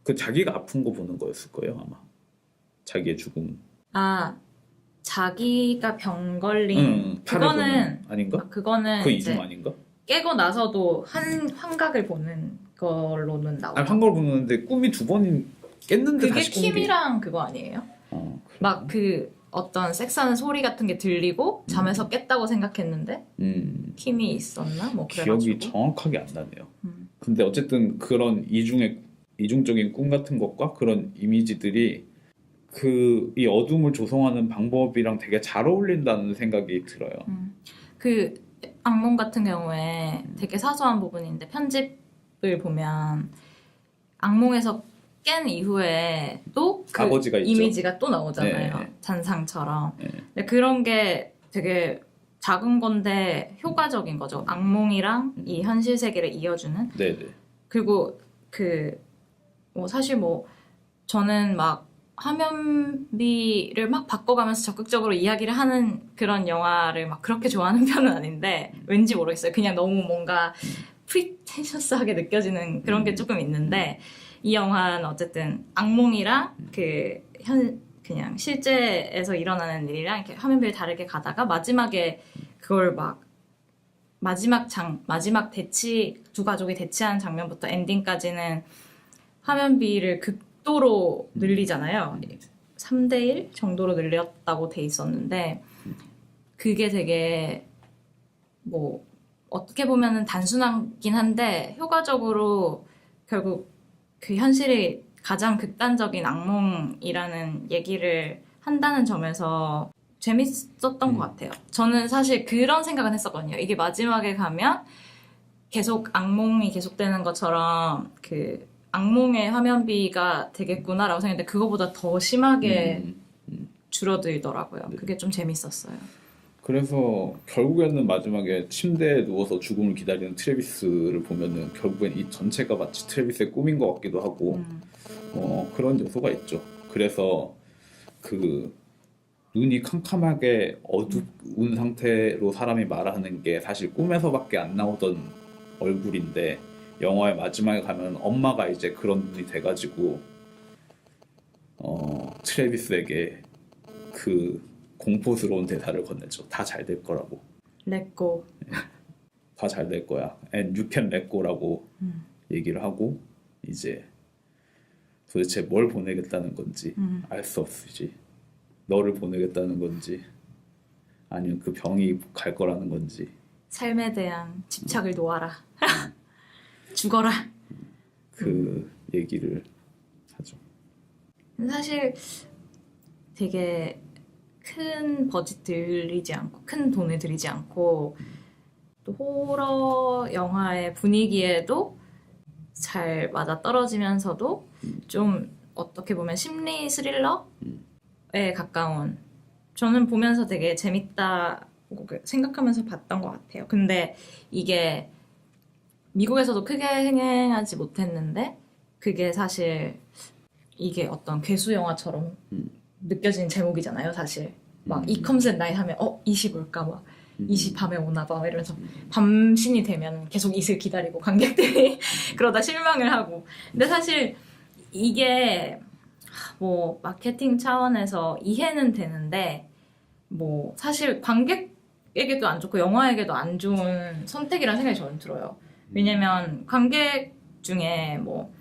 그 자기가 아픈 거 보는 거였을 거예요 아마. 자기의 죽음. 자기가 병 걸린 그거는 아닌가? 그거는 그 이제 이중 아닌가? 깨고 나서도 한 환각을 보는 걸로는 나오고. 아니 환각을 보는데 꿈이 두 번이 깼는데 그게 다시 꾼 게. 킴이랑 그거 아니에요? 막 그 어떤 섹스하는 소리 같은 게 들리고 잠에서 깼다고 생각했는데 킴이 있었나? 뭐 그래가지고. 기억이 정확하게 안 나네요. 근데 어쨌든 그런 이중적인 꿈 같은 것과 그런 이미지들이 이 어둠을 조성하는 방법이랑 되게 잘 어울린다는 생각이 들어요. 그 악몽 같은 경우에 되게 사소한 부분인데 편집을 보면 악몽에서 깬 이후에 또 그 아버지가 있죠. 이미지가 또 나오잖아요. 네. 잔상처럼. 네. 근데 그런 게 되게 작은 건데 효과적인 거죠. 악몽이랑 이 현실 세계를 이어주는. 네네. 그리고 사실 저는 막 화면비를 막 바꿔가면서 적극적으로 이야기를 하는 그런 영화를 막 그렇게 좋아하는 편은 아닌데 왠지 모르겠어요. 그냥 너무 뭔가 프리텐셔스하게 느껴지는 그런 게 조금 있는데 이 영화는 어쨌든 악몽이랑 그냥 실제에서 일어나는 일이랑 이렇게 화면비를 다르게 가다가 마지막에 그걸 막 마지막 두 가족이 대치하는 장면부터 엔딩까지는 화면비를 극도로 늘리잖아요. 3대1 정도로 늘렸다고 돼 있었는데 그게 되게 어떻게 보면은 단순하긴 한데 효과적으로 결국 그 현실이 가장 극단적인 악몽이라는 얘기를 한다는 점에서 재밌었던 것 같아요. 저는 사실 그런 생각은 했었거든요. 이게 마지막에 가면 계속 악몽이 계속되는 것처럼 악몽의 화면비가 되겠구나라고 생각했는데 그거보다 더 심하게 줄어들더라고요. 네. 그게 좀 재밌었어요. 그래서 결국에는 마지막에 침대에 누워서 죽음을 기다리는 트래비스를 보면은 결국엔 이 전체가 마치 트래비스의 꿈인 것 같기도 하고 그런 요소가 있죠. 그래서 그 눈이 캄캄하게 어두운 상태로 사람이 말하는 게 사실 꿈에서밖에 안 나오던 얼굴인데 영화의 마지막에 가면 엄마가 이제 그런 눈이 돼가지고 트래비스에게 그 공포스러운 대사를 건네죠. 다 잘 될 거라고. 렛고. 다 잘 될 거야. And you can let go라고 얘기를 하고 이제 도대체 뭘 보내겠다는 건지 알 수 없으지. 너를 보내겠다는 건지 아니면 그 병이 갈 거라는 건지. 삶에 대한 집착을 놓아라. 죽어라. 그 얘기를 하죠. 사실 되게 큰 버짓 들이지 않고 큰 돈을 들이지 않고 또 호러 영화의 분위기에도 잘 맞아 떨어지면서도 좀 어떻게 보면 심리 스릴러에 가까운, 저는 보면서 되게 재밌다고 생각하면서 봤던 것 같아요. 근데 이게 미국에서도 크게 흥행하지 못했는데 그게 사실 이게 어떤 괴수 영화처럼 느껴지는 제목이잖아요, 사실. 막 이 컴셋 나이 하면 이시 볼까 막 이시 밤에 오나 봐 이러면서 밤신이 되면 계속 이슬 기다리고 관객들이 그러다 실망을 하고. 근데 사실 이게 뭐 마케팅 차원에서 이해는 되는데 뭐 사실 관객에게도 안 좋고 영화에게도 안 좋은 선택이라는 생각이 저는 들어요. 왜냐면 관객 중에 뭐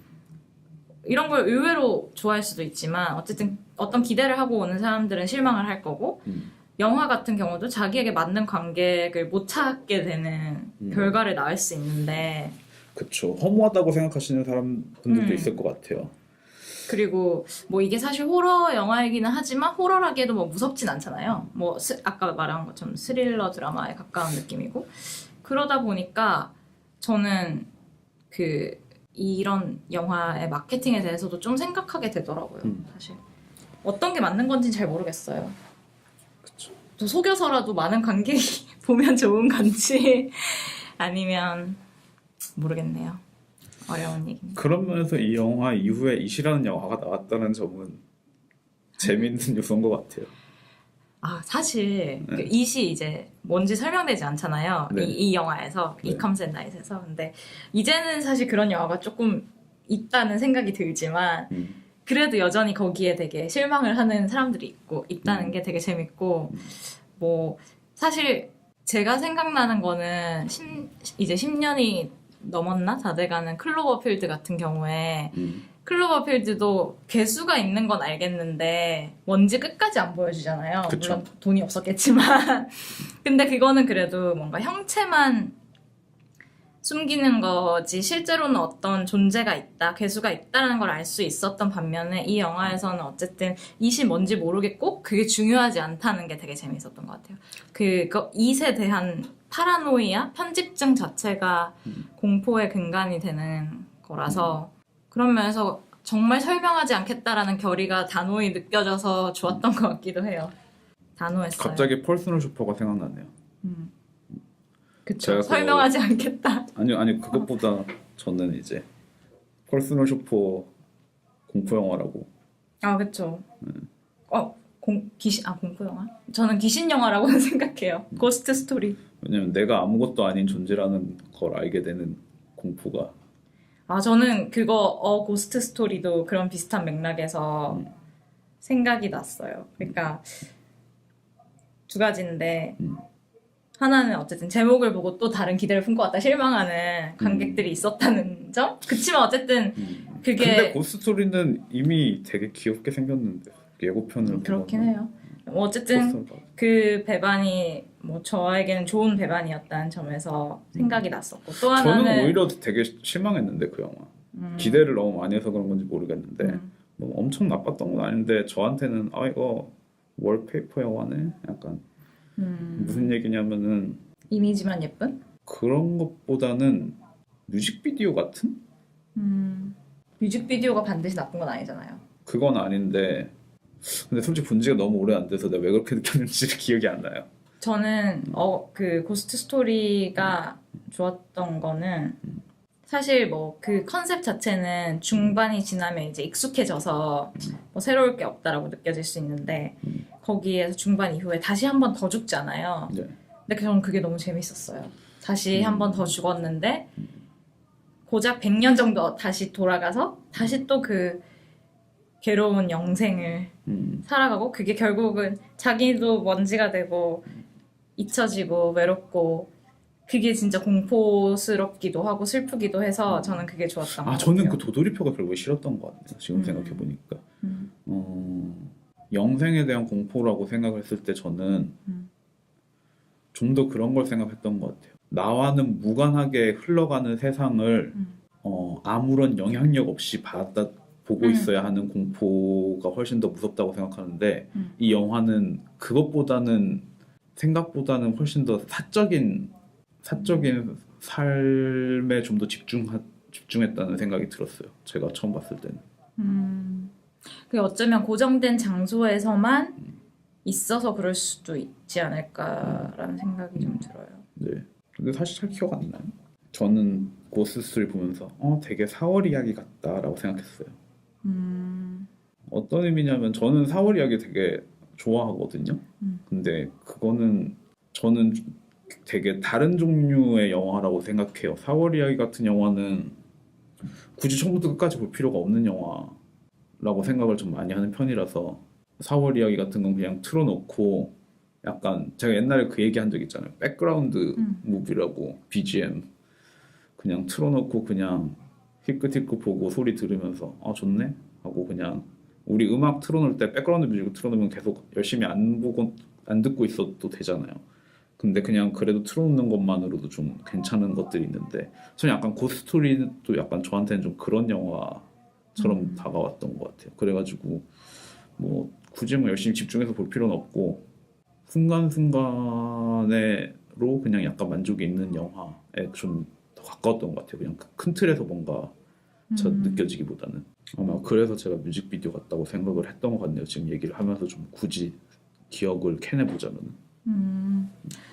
이런 걸 의외로 좋아할 수도 있지만 어쨌든 어떤 기대를 하고 오는 사람들은 실망을 할 거고 영화 같은 경우도 자기에게 맞는 관객을 못 찾게 되는 결과를 낳을 수 있는데 그쵸. 허무하다고 생각하시는 사람분들도 있을 것 같아요. 그리고 뭐 이게 사실 호러 영화이기는 하지만 호러라기에도 뭐 무섭진 않잖아요. 뭐 아까 말한 것처럼 스릴러 드라마에 가까운 느낌이고 그러다 보니까 저는 이런 영화의 마케팅에 대해서도 좀 생각하게 되더라고요. 사실 어떤 게 맞는 건지는 잘 모르겠어요. 그쵸. 또 속여서라도 많은 관객이 보면 좋은 건지 아니면 모르겠네요. 어려운 얘기입니다. 그런 면에서 이 영화 이후에 이시라는 영화가 나왔다는 점은 재밌는 요소인 것 같아요. 사실 그 이시 이제 뭔지 설명되지 않잖아요. 네. 이 영화에서 네. 이 컴셋 나잇에서. 근데 이제는 사실 그런 영화가 조금 있다는 생각이 들지만 그래도 여전히 거기에 되게 실망을 하는 사람들이 있다는 게 되게 재밌고 뭐 사실 제가 생각나는 거는 이제 10년이 넘었나? 다 돼가는 클로버필드 같은 경우에 클로버필드도 개수가 있는 건 알겠는데 뭔지 끝까지 안 보여주잖아요. 그쵸. 물론 돈이 없었겠지만 근데 그거는 그래도 뭔가 형체만 숨기는 거지 실제로는 어떤 존재가 있다, 개수가 있다는 걸 알 수 있었던 반면에 이 영화에서는 어쨌든 이시 뭔지 모르겠고 그게 중요하지 않다는 게 되게 재밌었던 것 같아요. 이세 대한 파라노이아, 편집증 자체가 공포의 근간이 되는 거라서 그런 면에서 정말 설명하지 않겠다라는 결의가 단호히 느껴져서 좋았던 것 같기도 해요. 단호했어요. 갑자기 퍼스널 쇼퍼가 생각나네요. 그쵸. 설명하지 않겠다. 아니 그것보다 저는 이제 퍼스널 쇼퍼 공포 영화라고. 그쵸. 공포 영화? 저는 귀신 영화라고는 생각해요. 고스트 스토리. 왜냐면 내가 아무것도 아닌 존재라는 걸 알게 되는 공포가. 저는 그거 고스트 스토리도 그런 비슷한 맥락에서 생각이 났어요. 그러니까 두 가지인데 하나는 어쨌든 제목을 보고 또 다른 기대를 품고 왔다 실망하는 관객들이 있었다는 점? 그치만 어쨌든 그게 근데 고스토리는 이미 되게 귀엽게 생겼는데 예고편을 그렇긴 보면 해요. 어쨌든 포스터가. 그 배반이 뭐 저에게는 좋은 배반이었다는 점에서 생각이 났었고 또 하나는 저는 오히려 되게 실망했는데 그 영화 기대를 너무 많이 해서 그런 건지 모르겠는데 뭐 엄청 나빴던 건 아닌데 저한테는 이거 월페이퍼 영화네 약간 무슨 얘기냐면은 이미지만 예쁜? 그런 것보다는 뮤직비디오 같은? 뮤직비디오가 반드시 나쁜 건 아니잖아요. 그건 아닌데 근데 솔직히 본 지가 너무 오래 안 돼서 내가 왜 그렇게 느꼈는지 기억이 안 나요. 저는 그 고스트 스토리가 좋았던 거는 사실 뭐 그 컨셉 자체는 중반이 지나면 이제 익숙해져서 뭐 새로울 게 없다라고 느껴질 수 있는데 거기에서 중반 이후에 다시 한 번 더 죽잖아요. 네. 근데 저는 그게 너무 재밌었어요. 다시 한 번 더 죽었는데 고작 100년 정도 다시 돌아가서 다시 또 그 괴로운 영생을 살아가고 그게 결국은 자기도 먼지가 되고 잊혀지고 외롭고 그게 진짜 공포스럽기도 하고 슬프기도 해서 저는 그게 좋았던 것 같아요. 저는 그 도돌이표가 결국에 싫었던 것 같아요. 지금 생각해보니까. 영생에 대한 공포라고 생각을 했을 때 저는 좀 더 그런 걸 생각했던 것 같아요. 나와는 무관하게 흘러가는 세상을 아무런 영향력 없이 보고 있어야 하는 공포가 훨씬 더 무섭다고 생각하는데 이 영화는 그것보다는 생각보다는 훨씬 더 사적인 삶에 좀 더 집중했다는 생각이 들었어요. 제가 처음 봤을 때는. 그게 어쩌면 고정된 장소에서만 있어서 그럴 수도 있지 않을까라는 생각이 좀 들어요. 네. 근데 사실 잘 기억 안 나요. 저는 고스트를 보면서 되게 4월 이야기 같다라고 생각했어요. 어떤 의미냐면 저는 4월 이야기 되게 좋아하거든요. 근데 그거는 저는 되게 다른 종류의 영화라고 생각해요. 4월 이야기 같은 영화는 굳이 처음부터 끝까지 볼 필요가 없는 영화라고 생각을 좀 많이 하는 편이라서 4월 이야기 같은 건 그냥 틀어놓고 약간 제가 옛날에 그 얘기 한 적 있잖아요. 백그라운드 무비라고 BGM 그냥 틀어놓고 그냥 힐끗힐끗 보고 소리 들으면서 좋네 하고 그냥 우리 음악 틀어놓을 때 백그라운드 뮤직을 틀어놓으면 계속 열심히 안 듣고 있어도 되잖아요. 근데 그냥 그래도 틀어놓는 것만으로도 좀 괜찮은 것들이 있는데 저는 약간 고스토리도 약간 저한테는 좀 그런 영화처럼 다가왔던 것 같아요. 그래가지고 뭐 굳이 뭐 열심히 집중해서 볼 필요는 없고 순간순간에로 그냥 약간 만족이 있는 영화에 좀 더 가까웠던 것 같아요. 그냥 큰 틀에서 뭔가 느껴지기보다는 아마 그래서 제가 뮤직비디오 같다고 생각을 했던 것 같네요. 지금 얘기를 하면서 좀 굳이 기억을 캐내보자면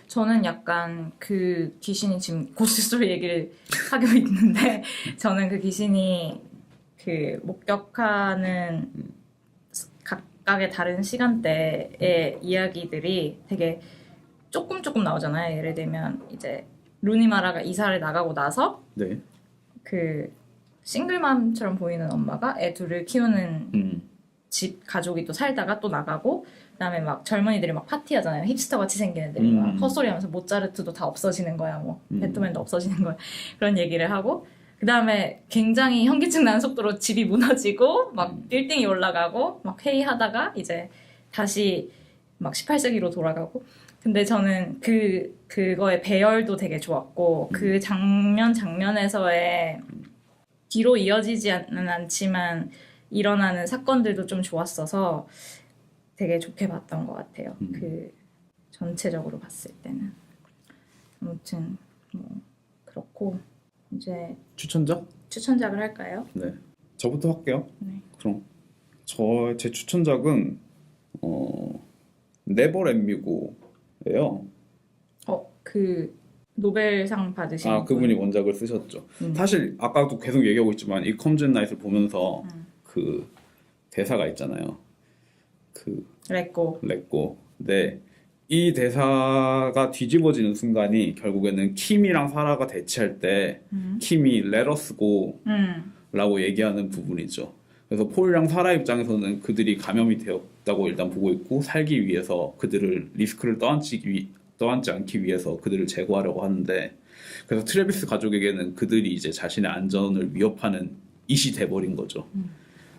저는 약간 그 귀신이 지금 고스트스토리 얘기를 하고 있는데 저는 그 귀신이 그 목격하는 각각의 다른 시간대의 이야기들이 되게 조금 나오잖아요. 예를 들면 이제 루니마라가 이사를 나가고 나서 네. 그 싱글맘처럼 보이는 엄마가 애 둘을 키우는 집 가족이 또 살다가 또 나가고 그다음에 막 젊은이들이 막 파티하잖아요. 힙스터 같이 생긴 애들이 막 헛소리하면서 모차르트도 다 없어지는 거야. 뭐 베토벤도 없어지는 거야. 그런 얘기를 하고 그다음에 굉장히 현기증 나는 속도로 집이 무너지고 막 빌딩이 올라가고 막 회의하다가 이제 다시 막 18세기로 돌아가고 근데 저는 그거의 배열도 되게 좋았고 그 장면에서의 뒤로 이어지지는 않지만 일어나는 사건들도 좀 좋았어서 되게 좋게 봤던 것 같아요. 그 전체적으로 봤을 때는 아무튼 뭐 그렇고 이제 추천작을 할까요? 네, 저부터 할게요. 네. 그럼 제 추천작은 네버 렛미고예요. 그 노벨상 받으신 그분이 원작을 쓰셨죠. 사실 아까도 계속 얘기하고 있지만 이 컴즈 앤 나잇을 보면서 그 대사가 있잖아요. 그 렛고. 네. 이 대사가 뒤집어지는 순간이 결국에는 킴이랑 사라가 대치할 때 킴이 Let us go 라고 얘기하는 부분이죠. 그래서 폴이랑 사라 입장에서는 그들이 감염이 되었다고 일단 보고 있고 살기 위해서 그들을 리스크를 떠안지 않기 위해서 그들을 제거하려고 하는데 그래서 트래비스 가족에게는 그들이 이제 자신의 안전을 위협하는 이시 돼버린 거죠.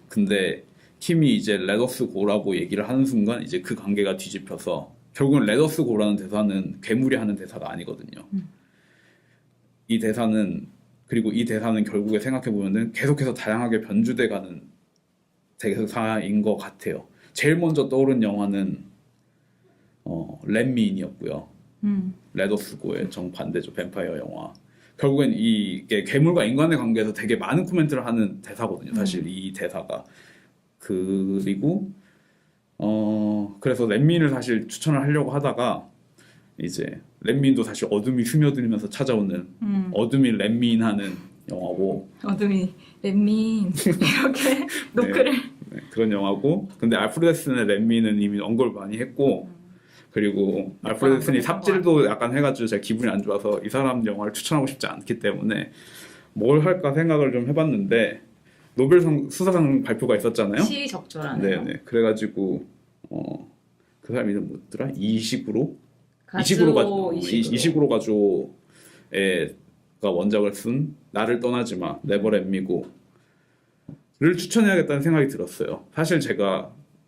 근데 킴이 이제 Let us go라고 얘기를 하는 순간 이제 그 관계가 뒤집혀서 결국은 Let us go라는 대사는 괴물이 하는 대사가 아니거든요. 이 대사는 결국에 생각해보면은 계속해서 다양하게 변주돼가는 대사인 것 같아요. 제일 먼저 떠오른 영화는 렛미인이었고요. 레더스고의 정반대죠. 뱀파이어 영화. 결국엔 이게 괴물과 인간의 관계에서 되게 많은 코멘트를 하는 대사거든요. 사실 이 대사가. 그리고 그래서 렛민을 사실 추천을 하려고 하다가 이제 렛민도 사실 어둠이 스며들면서 찾아오는 어둠이 렛민하는 영화고 어둠이 렛민 이렇게 노크를 네, 그런 영화고 근데 알프레드슨의 렛민은 이미 언급을 많이 했고 그리고 알프레드슨이 삽질도 약간 해가지고 제가 기분이 안 좋아서 이 사람 영화를 추천하고 싶지 않기 때문에 뭘 할까 생각을 좀 해봤는데 노벨상 수상상 발표가 있었잖아요. 시적절하네요. 네네. 그래가지고 그 사람 이름 뭐더라? 이식으로 가즈오 이식으로 가지고가 원작을 쓴 나를 떠나지 마 네버 렛미고를 추천해야겠다는 생각이 들었어요. 사실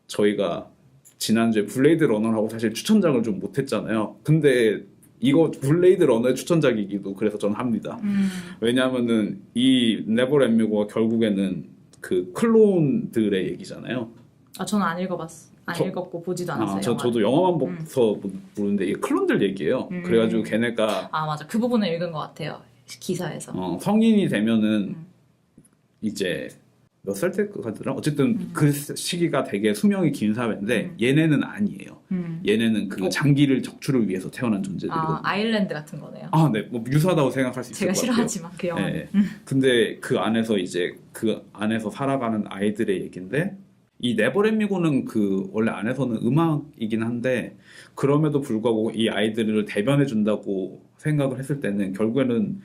저희가 지난주에 블레이드 러너라고 사실 추천작을 좀 못했잖아요. 근데 이거 블레이드 러너의 추천작이기도 그래서 저는 합니다. 왜냐하면은 이 네버 렛미고가 결국에는 그 클론들의 얘기잖아요. 저는 안 읽어봤어. 안 읽었고 보지도 않았어요. 저도 영화만 봐서 모르는데 이게 클론들 얘기예요. 그래가지고 걔네가 맞아. 그 부분을 읽은 것 같아요. 기사에서. 성인이 되면은 이제 몇 살 때까지더라? 어쨌든 그 시기가 되게 수명이 긴 사회인데 얘네는 아니에요. 얘네는 그 장기를 적출을 위해서 태어난 존재들이거든요. 아일랜드 같은 거네요. 네, 뭐 유사하다고 생각할 수 있을 것 같아요. 제가 싫어하지만 그 영화는. 네. 근데 그 안에서 살아가는 아이들의 얘기인데 이 네버렛미고는 그 원래 안에서는 음악이긴 한데 그럼에도 불구하고 이 아이들을 대변해 준다고 생각을 했을 때는 결국에는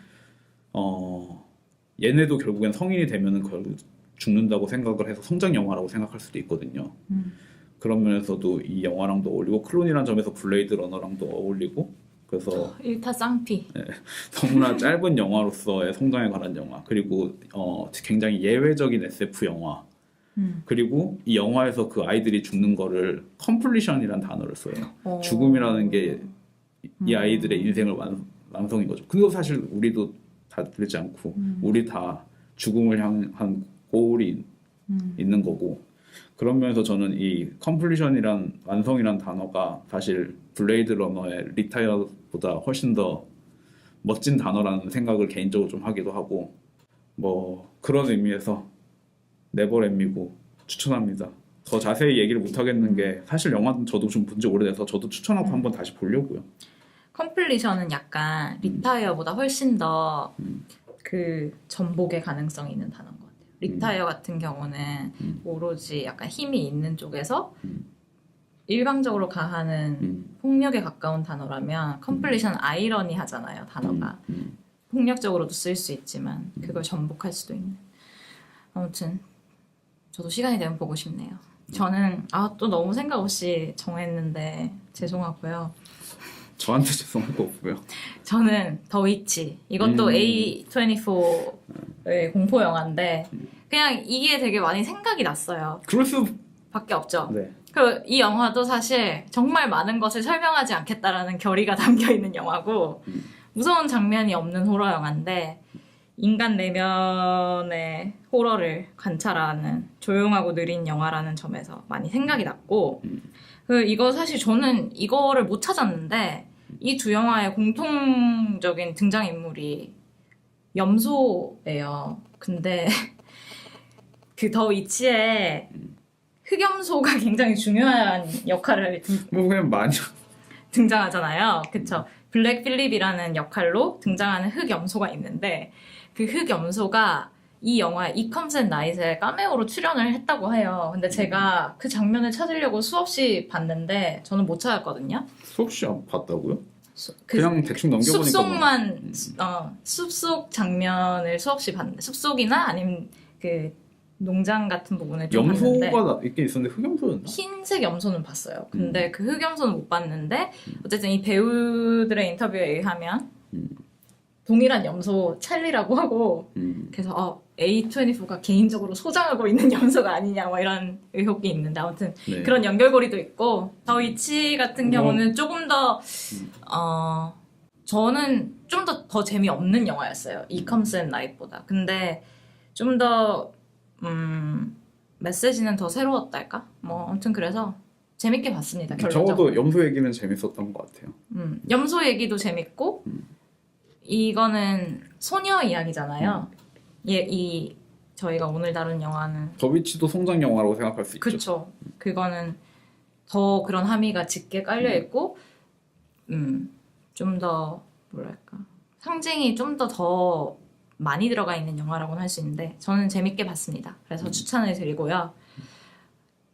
얘네도 결국엔 성인이 되면은 결국 죽는다고 생각을 해서 성장 영화라고 생각할 수도 있거든요. 그런 면에서도 이 영화랑도 어울리고 클론이라는 점에서 블레이드 러너랑도 어울리고 그래서 일타 쌍피. 너무나 짧은 영화로서의 성장에 관한 영화 그리고 굉장히 예외적인 SF 영화 그리고 이 영화에서 그 아이들이 죽는 거를 컴플리션이라는 단어를 써요. 죽음이라는 게 이 아이들의 인생을 완성인 거죠. 그거 사실 우리도 다 그렇지 않고 우리 다 죽음을 향한 고울이 있는 거고 그런 면에서 저는 이 컴플리션이란 완성이란 단어가 사실 블레이드 러너의 리타이어보다 훨씬 더 멋진 단어라는 생각을 개인적으로 좀 하기도 하고 뭐 그런 의미에서 네버 렛미고 추천합니다. 더 자세히 얘기를 못 하겠는 게 사실 영화는 저도 좀 본 지 오래돼서 저도 추천하고 한번 다시 보려고요. 컴플리션은 약간 리타이어보다 훨씬 더 그 전복의 가능성이 있는 단어인 것 같아요. 리타이어 같은 경우는 오로지 약간 힘이 있는 쪽에서 일방적으로 가하는 폭력에 가까운 단어라면 컴플리션은 아이러니 하잖아요. 단어가 폭력적으로도 쓸 수 있지만 그걸 전복할 수도 있는. 아무튼 저도 시간이 되면 보고 싶네요. 저는 또 너무 생각 없이 정했는데 죄송하고요. 저한테 죄송할 거 없고요. 저는 더 위치. 이것도 A24의 공포 영화인데 그냥 이게 되게 많이 생각이 났어요. 그럴 수 밖에 없죠. 네. 그리고 이 영화도 사실 정말 많은 것을 설명하지 않겠다라는 결의가 담겨 있는 영화고 무서운 장면이 없는 호러 영화인데 인간 내면의 호러를 관찰하는 조용하고 느린 영화라는 점에서 많이 생각이 났고 이거 사실 저는 이거를 못 찾았는데 이 두 영화의 공통적인 등장인물이 염소예요. 근데 그 더 위치에 흑염소가 굉장히 중요한 역할을 뭐 그냥 많이 등장하잖아요. 그쵸? 블랙 필립이라는 역할로 등장하는 흑염소가 있는데 그 흑염소가 이 영화에 이컴스 앤 나잇에 카메오로 출연을 했다고 해요. 근데 제가 그 장면을 찾으려고 수없이 봤는데 저는 못 찾았거든요. 수없이 봤다고요? 그냥 대충 넘겨보니까 숲속만 숲속 장면을 수없이 봤는데 숲속이나 아니면 그 농장 같은 부분을 좀 봤는데 염소가 있긴 있었는데 흑염소였나? 흰색 염소는 봤어요. 근데 그 흑염소는 못 봤는데 어쨌든 이 배우들의 인터뷰에 의하면 동일한 염소 찰리라고 하고 그래서 A24가 개인적으로 소장하고 있는 염소가 아니냐 뭐 이런 의혹이 있는데 아무튼 네. 그런 연결고리도 있고 더 위치 같은 경우는 조금 더 저는 좀 더 재미없는 영화였어요. 이컴스 앤 나잇보다. 근데 좀 더 메시지는 더 새로웠달까? 뭐 아무튼 그래서 재밌게 봤습니다. 결론적으로. 적어도 염소 얘기는 재밌었던 것 같아요. 염소 얘기도 재밌고 이거는 소녀 이야기잖아요. 저희가 오늘 다룬 영화는 더 위치도 성장 영화라고 생각할 수 있죠. 그쵸. 그거는 더 그런 함의가 짙게 깔려 있고 좀 더 뭐랄까 상징이 좀 더 많이 들어가 있는 영화라고는 할 수 있는데 저는 재밌게 봤습니다. 그래서 추천을 드리고요.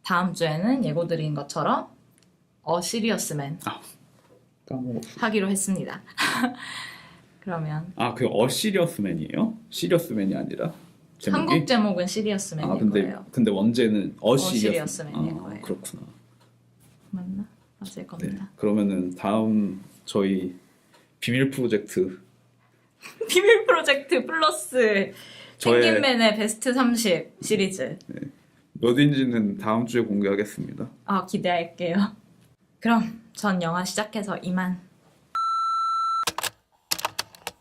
다음 주에는 예고드린 것처럼 시리어스맨 까먹었어. 하기로 했습니다. 그러면 그 어시리어스맨이에요? 시리어스맨이 아니라 제목이? 한국 제목은 시리어스맨일 거예요. 근데 원제는 어시리어스맨일 아, 거예요. 그렇구나. 맞나? 맞을 네. 겁니다. 그러면은 다음 저희 비밀 프로젝트 비밀 프로젝트 플러스 저의- 펭귄맨의 베스트 30 시리즈. 몇인지는 다음 주에 공개하겠습니다. 기대할게요. 그럼 전 영화 시작해서 이만.